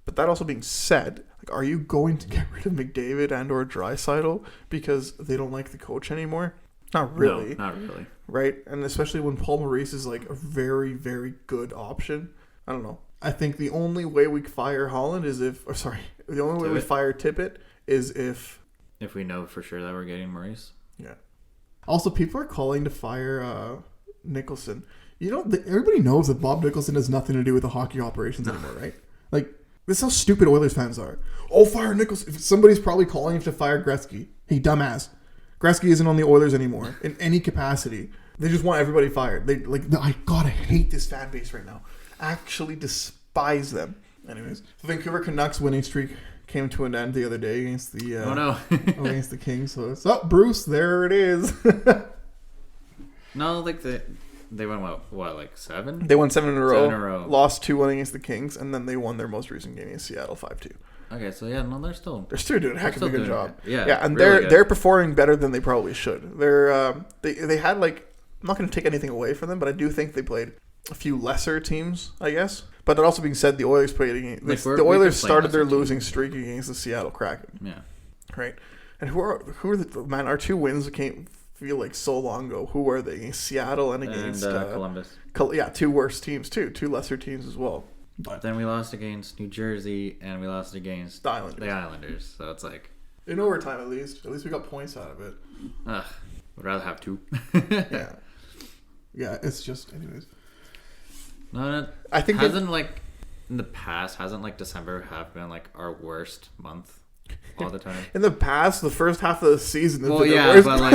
But that also being said, like, are you going to get rid of McDavid and or Draisaitl because they don't like the coach anymore? Not really. No, not really. Right? And especially when Paul Maurice is like a very, very good option. I don't know. I think the only way we fire Holland is the only way we fire Tippett is if we know for sure that we're getting Maurice. Yeah. Also, people are calling to fire Nicholson. Everybody knows that Bob Nicholson has nothing to do with the hockey operations anymore, right? Like, this is how stupid Oilers fans are. Oh, fire Nicholson. Somebody's probably calling him to fire Gretzky. Hey, dumbass. Gretzky isn't on the Oilers anymore in any capacity. They just want everybody fired. I hate this fan base right now. Actually despise them. Anyways, the Vancouver Canucks winning streak came to an end the other day against the against the Kings. So it's up, Bruce. There it is. No, like they won what, like 7? They won 7 in a row. Lost 2-1 against the Kings, and then they won their most recent game against Seattle 5-2. Okay, so yeah, no, they're still doing a heck of a good job. Yeah, and really they're performing better than they probably should. They had like, I'm not going to take anything away from them, but I do think they played a few lesser teams, I guess. But that also being said, the Oilers played against the Oilers started their losing streak against the Seattle Kraken. Yeah, right. And who are our 2 wins came feel like so long ago. Who were they? Against Seattle and against Columbus. 2 worse teams too. 2 lesser teams as well. But then we lost against New Jersey and we lost against the Islanders. So it's like in overtime at least. At least we got points out of it. Would rather have 2. Yeah. It's just anyways. No, I think hasn't in the past December have been like our worst month all the time. In the past, the first half of the season. Well, yeah, but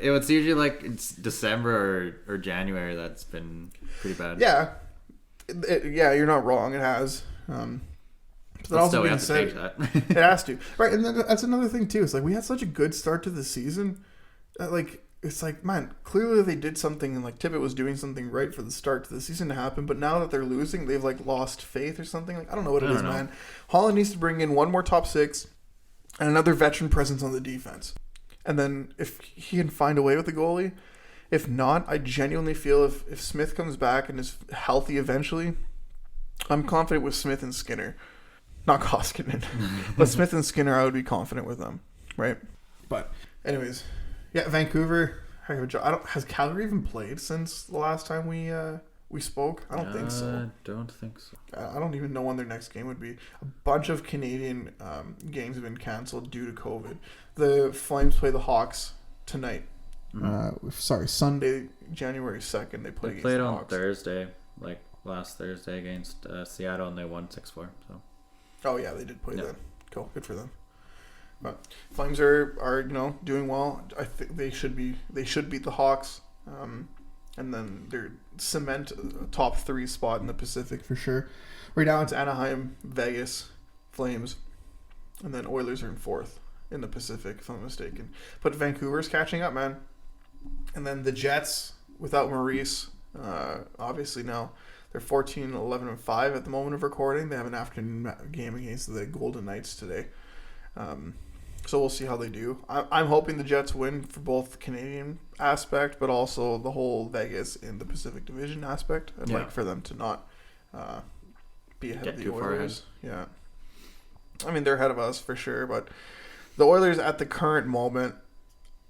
it was usually like it's December or January that's been pretty bad. Yeah, you're not wrong. It has. But also being said, it has to. Right, and then that's another thing too. It's like we had such a good start to the season. It's like, man, clearly they did something, and like Tippett was doing something right for the start to the season to happen. But now that they're losing, they've like lost faith or something. Like I don't know what it is, man. Holland needs to bring in one more top 6 and another veteran presence on the defense. And then if he can find a way with the goalie, if not, I genuinely feel if Smith comes back and is healthy eventually, I'm confident with Smith and Skinner. Not Koskinen. But Smith and Skinner, I would be confident with them. Right? But anyways, yeah, Vancouver, has Calgary even played since the last time we spoke? I don't think so. Don't think so. I don't even know when their next game would be. A bunch of Canadian games have been canceled due to COVID. The Flames play the Hawks tonight. Sunday, January 2nd. They played on Hawks. Thursday, like last Thursday against Seattle, and they won 6-4. So. Oh yeah, they did play then. Cool, good for them. But Flames are doing well. I think they should beat the Hawks, and then they're cement a top 3 spot in the Pacific for sure. Right now it's Anaheim, Vegas, Flames, and then Oilers are in 4th in the Pacific, if I'm mistaken. But Vancouver's catching up, man. And then the Jets without Maurice, obviously now they're 14-11-5 at the moment of recording. They have an afternoon game against the Golden Knights today. So we'll see how they do. I'm hoping the Jets win for both the Canadian aspect, but also the whole Vegas in the Pacific Division aspect. I'd like for them to not be ahead of the Oilers. Yeah, I mean they're ahead of us for sure, but the Oilers at the current moment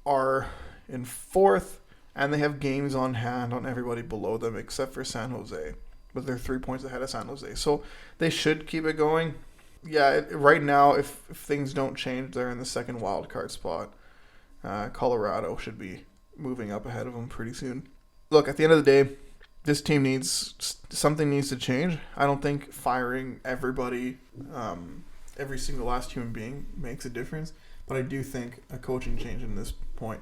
are in 4th, and they have games on hand on everybody below them except for San Jose, but they're 3 points ahead of San Jose, so they should keep it going. Yeah, right now, if things don't change, they're in the second wild card spot. Colorado should be moving up ahead of them pretty soon. Look, at the end of the day, this team something needs to change. I don't think firing everybody, every single last human being makes a difference, but I do think a coaching change in this point,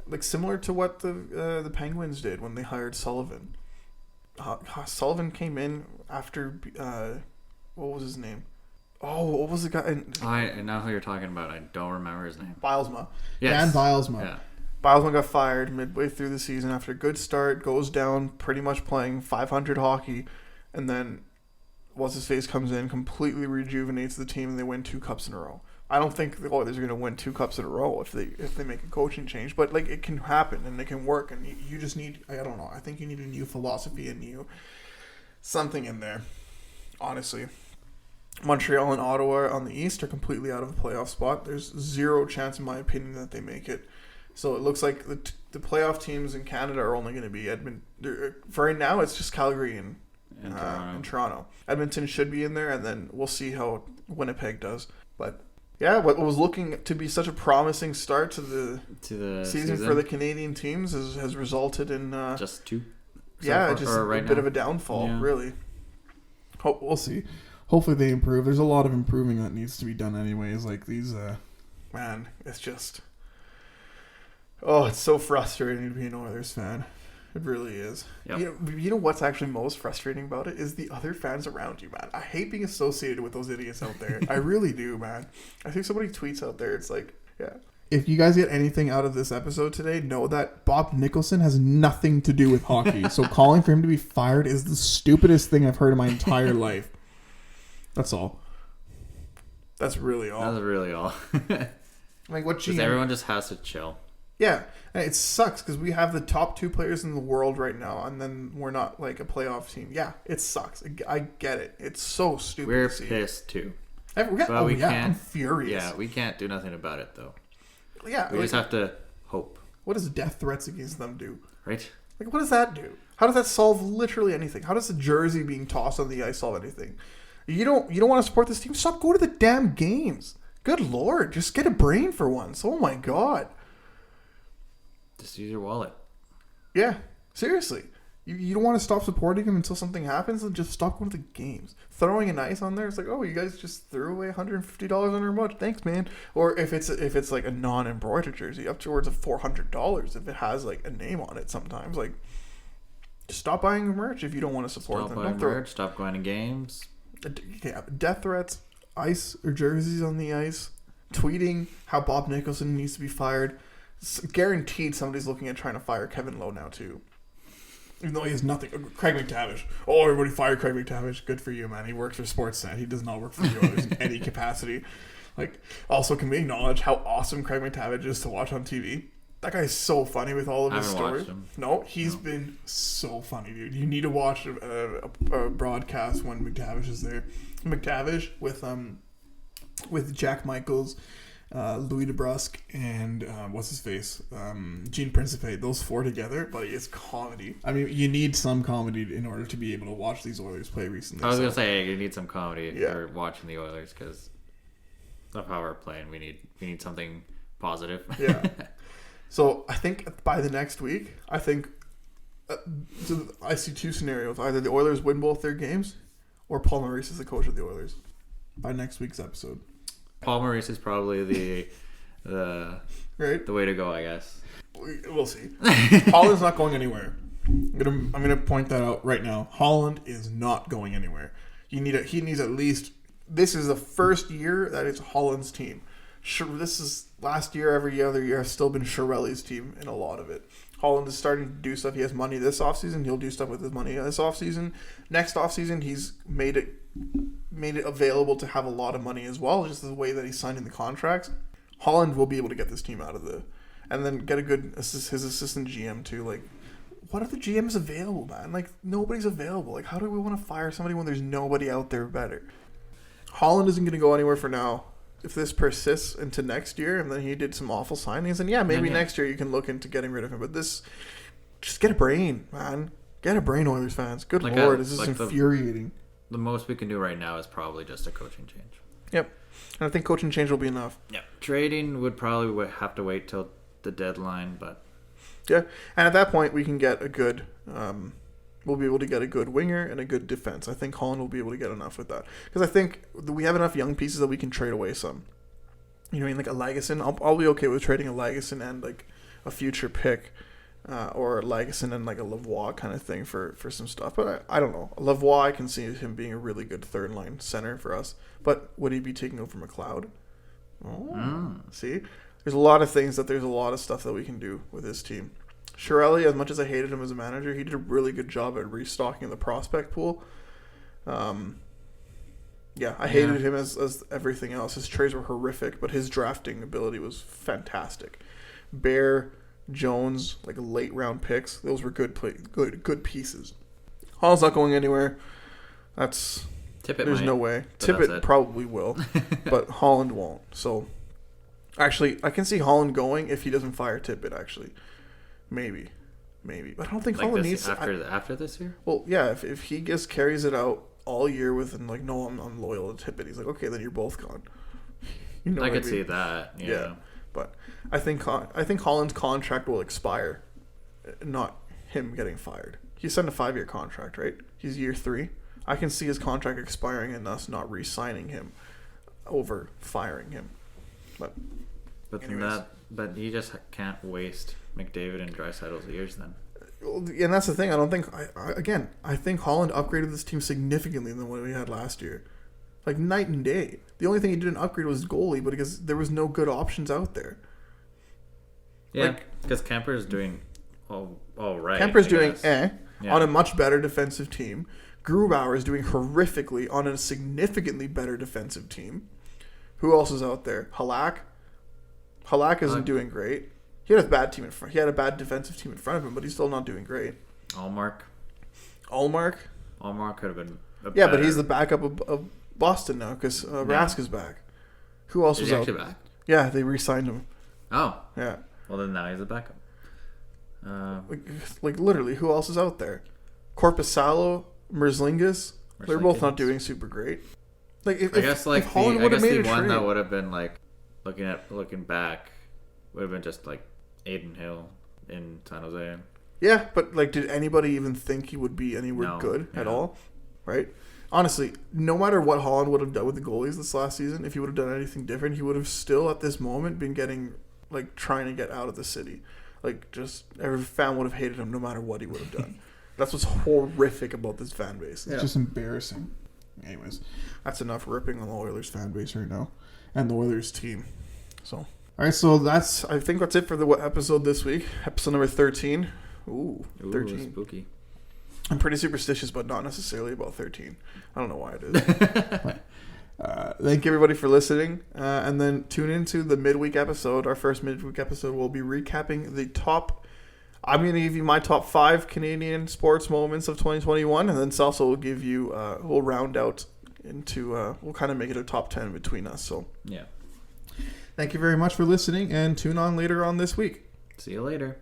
like similar to what the Penguins did when they hired Sullivan. Sullivan came in after what was his name? Oh, what was the guy? I know who you're talking about. I don't remember his name. Bilesma. Yes. Dan Bilesma. Yeah. Bilesma got fired midway through the season after a good start, goes down pretty much playing 500 hockey, and then what's-his-face comes in, completely rejuvenates the team, and they win 2 cups in a row. I don't think the Oilers are going to win 2 cups in a row if they make a coaching change, but like it can happen and it can work, and you just need, I don't know, I think you need a new philosophy, a new something in there, honestly. Montreal and Ottawa on the East are completely out of the playoff spot. There's zero chance, in my opinion, that they make it. So it looks like the playoff teams in Canada are only going to be Edmonton. For right now, it's just Calgary and Toronto. Edmonton should be in there, and then we'll see how Winnipeg does. But yeah, what was looking to be such a promising start to the season for the Canadian teams has resulted in just 2. Just a bit of a downfall, really. We'll see. Hopefully they improve. There's a lot of improving that needs to be done anyways. Like these, man, it's just, it's so frustrating to be an Oilers fan. It really is. Yep. You know what's actually most frustrating about it is the other fans around you, man. I hate being associated with those idiots out there. I really do, man. I think somebody tweets out there. It's like, yeah. If you guys get anything out of this episode today, know that Bob Nicholson has nothing to do with hockey. So calling for him to be fired is the stupidest thing I've heard in my entire life. That's all. That's really all. That's really all. Like what? Because everyone just has to chill. Yeah, and it sucks because we have the top 2 players in the world right now, and then we're not like a playoff team. Yeah, it sucks. I get it. It's so stupid. We're pissed too. I'm furious. Yeah, we can't do nothing about it though. Yeah, we just have to hope. What does death threats against them do? Right. Like, what does that do? How does that solve literally anything? How does a jersey being tossed on the ice solve anything? You don't want to support this team? Stop going to the damn games. Good Lord, just get a brain for once. Oh my God. Just use your wallet. Yeah, seriously. You don't want to stop supporting them until something happens, and just stop going to the games. Throwing an ice on there, it's like, oh, you guys just threw away $150 on our much. Thanks, man. Or if it's like a non-embroidered jersey, up towards of $400 if it has like a name on it. Sometimes, like, just stop buying merch if you don't want to support them. Stop buying merch. Stop going to games. Yeah, death threats, ice or jerseys on the ice, tweeting how Bob Nicholson needs to be fired. Guaranteed somebody's looking at trying to fire Kevin Lowe now too. Even though he has nothing. Craig McTavish. Oh, everybody fired Craig McTavish. Good for you, man. He works for Sportsnet. He does not work for the Oilers in any capacity. Like, also, can we acknowledge how awesome Craig McTavish is to watch on TV? That guy's so funny with all of his stories. No, he's been so funny, dude. You need to watch a broadcast when McTavish is there. McTavish with Jack Michaels, Louis DeBrusque, and what's his face? Gene Principe. Those 4 together, buddy, it's comedy. I mean, you need some comedy in order to be able to watch these Oilers play recently. I was gonna say you need some comedy if you're watching the Oilers because of how we're playing. We need something positive. Yeah. So I think by the next week, I see 2 scenarios. Either the Oilers win both their games, or Paul Maurice is the coach of the Oilers by next week's episode. Paul Maurice is probably the way to go, I guess. We'll see. Holland's not going anywhere. I'm gonna point that out right now. Holland is not going anywhere. He needs at least. This is the first year that it's Holland's team. This is last year, every other year has still been Chiarelli's team in a lot of it. Holland is starting to do stuff. He has money this offseason. He'll do stuff with his money this offseason. Next offseason, he's made it available to have a lot of money as well, just the way that he's signing the contracts. Holland will be able to get this team out of and then get a good his assistant GM too. Like, what are the GMs available, man? Like, nobody's available. Like, how do we want to fire somebody when there's nobody out there better? Holland isn't going to go anywhere for now. If this persists into next year, and then he did some awful signings, and maybe next year you can look into getting rid of him. But just get a brain, man. Get a brain, Oilers fans. Good Lord, this is infuriating. The most we can do right now is probably just a coaching change. Yep. And I think coaching change will be enough. Yeah. Trading would probably have to wait till the deadline, but Yeah, and at that point we can get a good. We'll be able to get a good winger and a good defense. I think Holland will be able to get enough with that because I think we have enough young pieces that we can trade away some. You know, what I mean, like a Lagesson, I'll be okay with trading a Lagesson and like a future pick, or a Lagesson and like a Lavoie kind of thing for some stuff. But I don't know. Lavoie, I can see him being a really good third line center for us. But would he be taking over McLeod? Oh, see, there's a lot of things there's a lot of stuff that we can do with this team. Chiarelli, as much as I hated him as a manager, he did a really good job at restocking the prospect pool. Yeah, I hated him as everything else. His trades were horrific, but his drafting ability was fantastic. Bear, Jones, like late round picks, those were good pieces. Hall's not going anywhere. There's no way. Tippett probably will, but Holland won't. So, actually, I can see Holland going if he doesn't fire Tippett. Actually, maybe, but I don't think like Holland this, needs after this year. Well, yeah, if he just carries it out all year with and like, no, I'm loyal to Tippett. He's like, okay, then you're both gone. You know I what could mean? see that. Yeah, but I think Holland's contract will expire, not him getting fired. He signed a 5-year contract, right? He's year 3. I can see his contract expiring and us not re-signing him over firing him. But you just can't waste McDavid and Draisaitl's years then. And that's the thing. I think Holland upgraded this team significantly than what we had last year. Like night and day. The only thing he didn't upgrade was goalie, but because there was no good options out there. Yeah, because Kemper's doing all right. Kemper's doing on a much better defensive team. Grubauer is doing horrifically on a significantly better defensive team. Who else is out there? Halak isn't doing great. He had a bad team in front. He had a bad defensive team in front of him, but he's still not doing great. Allmark could have been. But he's the backup of Boston now because Rask is back. Who else was out? Actually back? Yeah, they re-signed him. Oh. Yeah. Well, then now he's a backup. Like literally, who else is out there? Korpisalo, Merzlingus. They're both not doing super great. Like if Holland would have made a trade, that would have been like looking back would have been just like Aiden Hill in San Jose. Yeah, but like, did anybody even think he would be anywhere good at all? Right? Honestly, no matter what Holland would have done with the goalies this last season, if he would have done anything different, he would have still at this moment been trying to get out of the city. Like, just every fan would have hated him no matter what he would have done. That's what's horrific about this fan base. It's just embarrassing. Anyways, that's enough ripping on the Oilers fan base right now and the Oilers team. So, all right, so I think that's it for the episode this week. Episode number 13. Ooh, 13. Spooky. I'm pretty superstitious, but not necessarily about 13. I don't know why it is. Thank you, everybody, for listening. And then tune into the midweek episode. Our first midweek episode, we'll be recapping the top. I'm going to give you my top 5 Canadian sports moments of 2021. And then Celso will give you, we'll round out into, we'll kind of make it a top 10 between us. So, yeah. Thank you very much for listening, and tune on later on this week. See you later.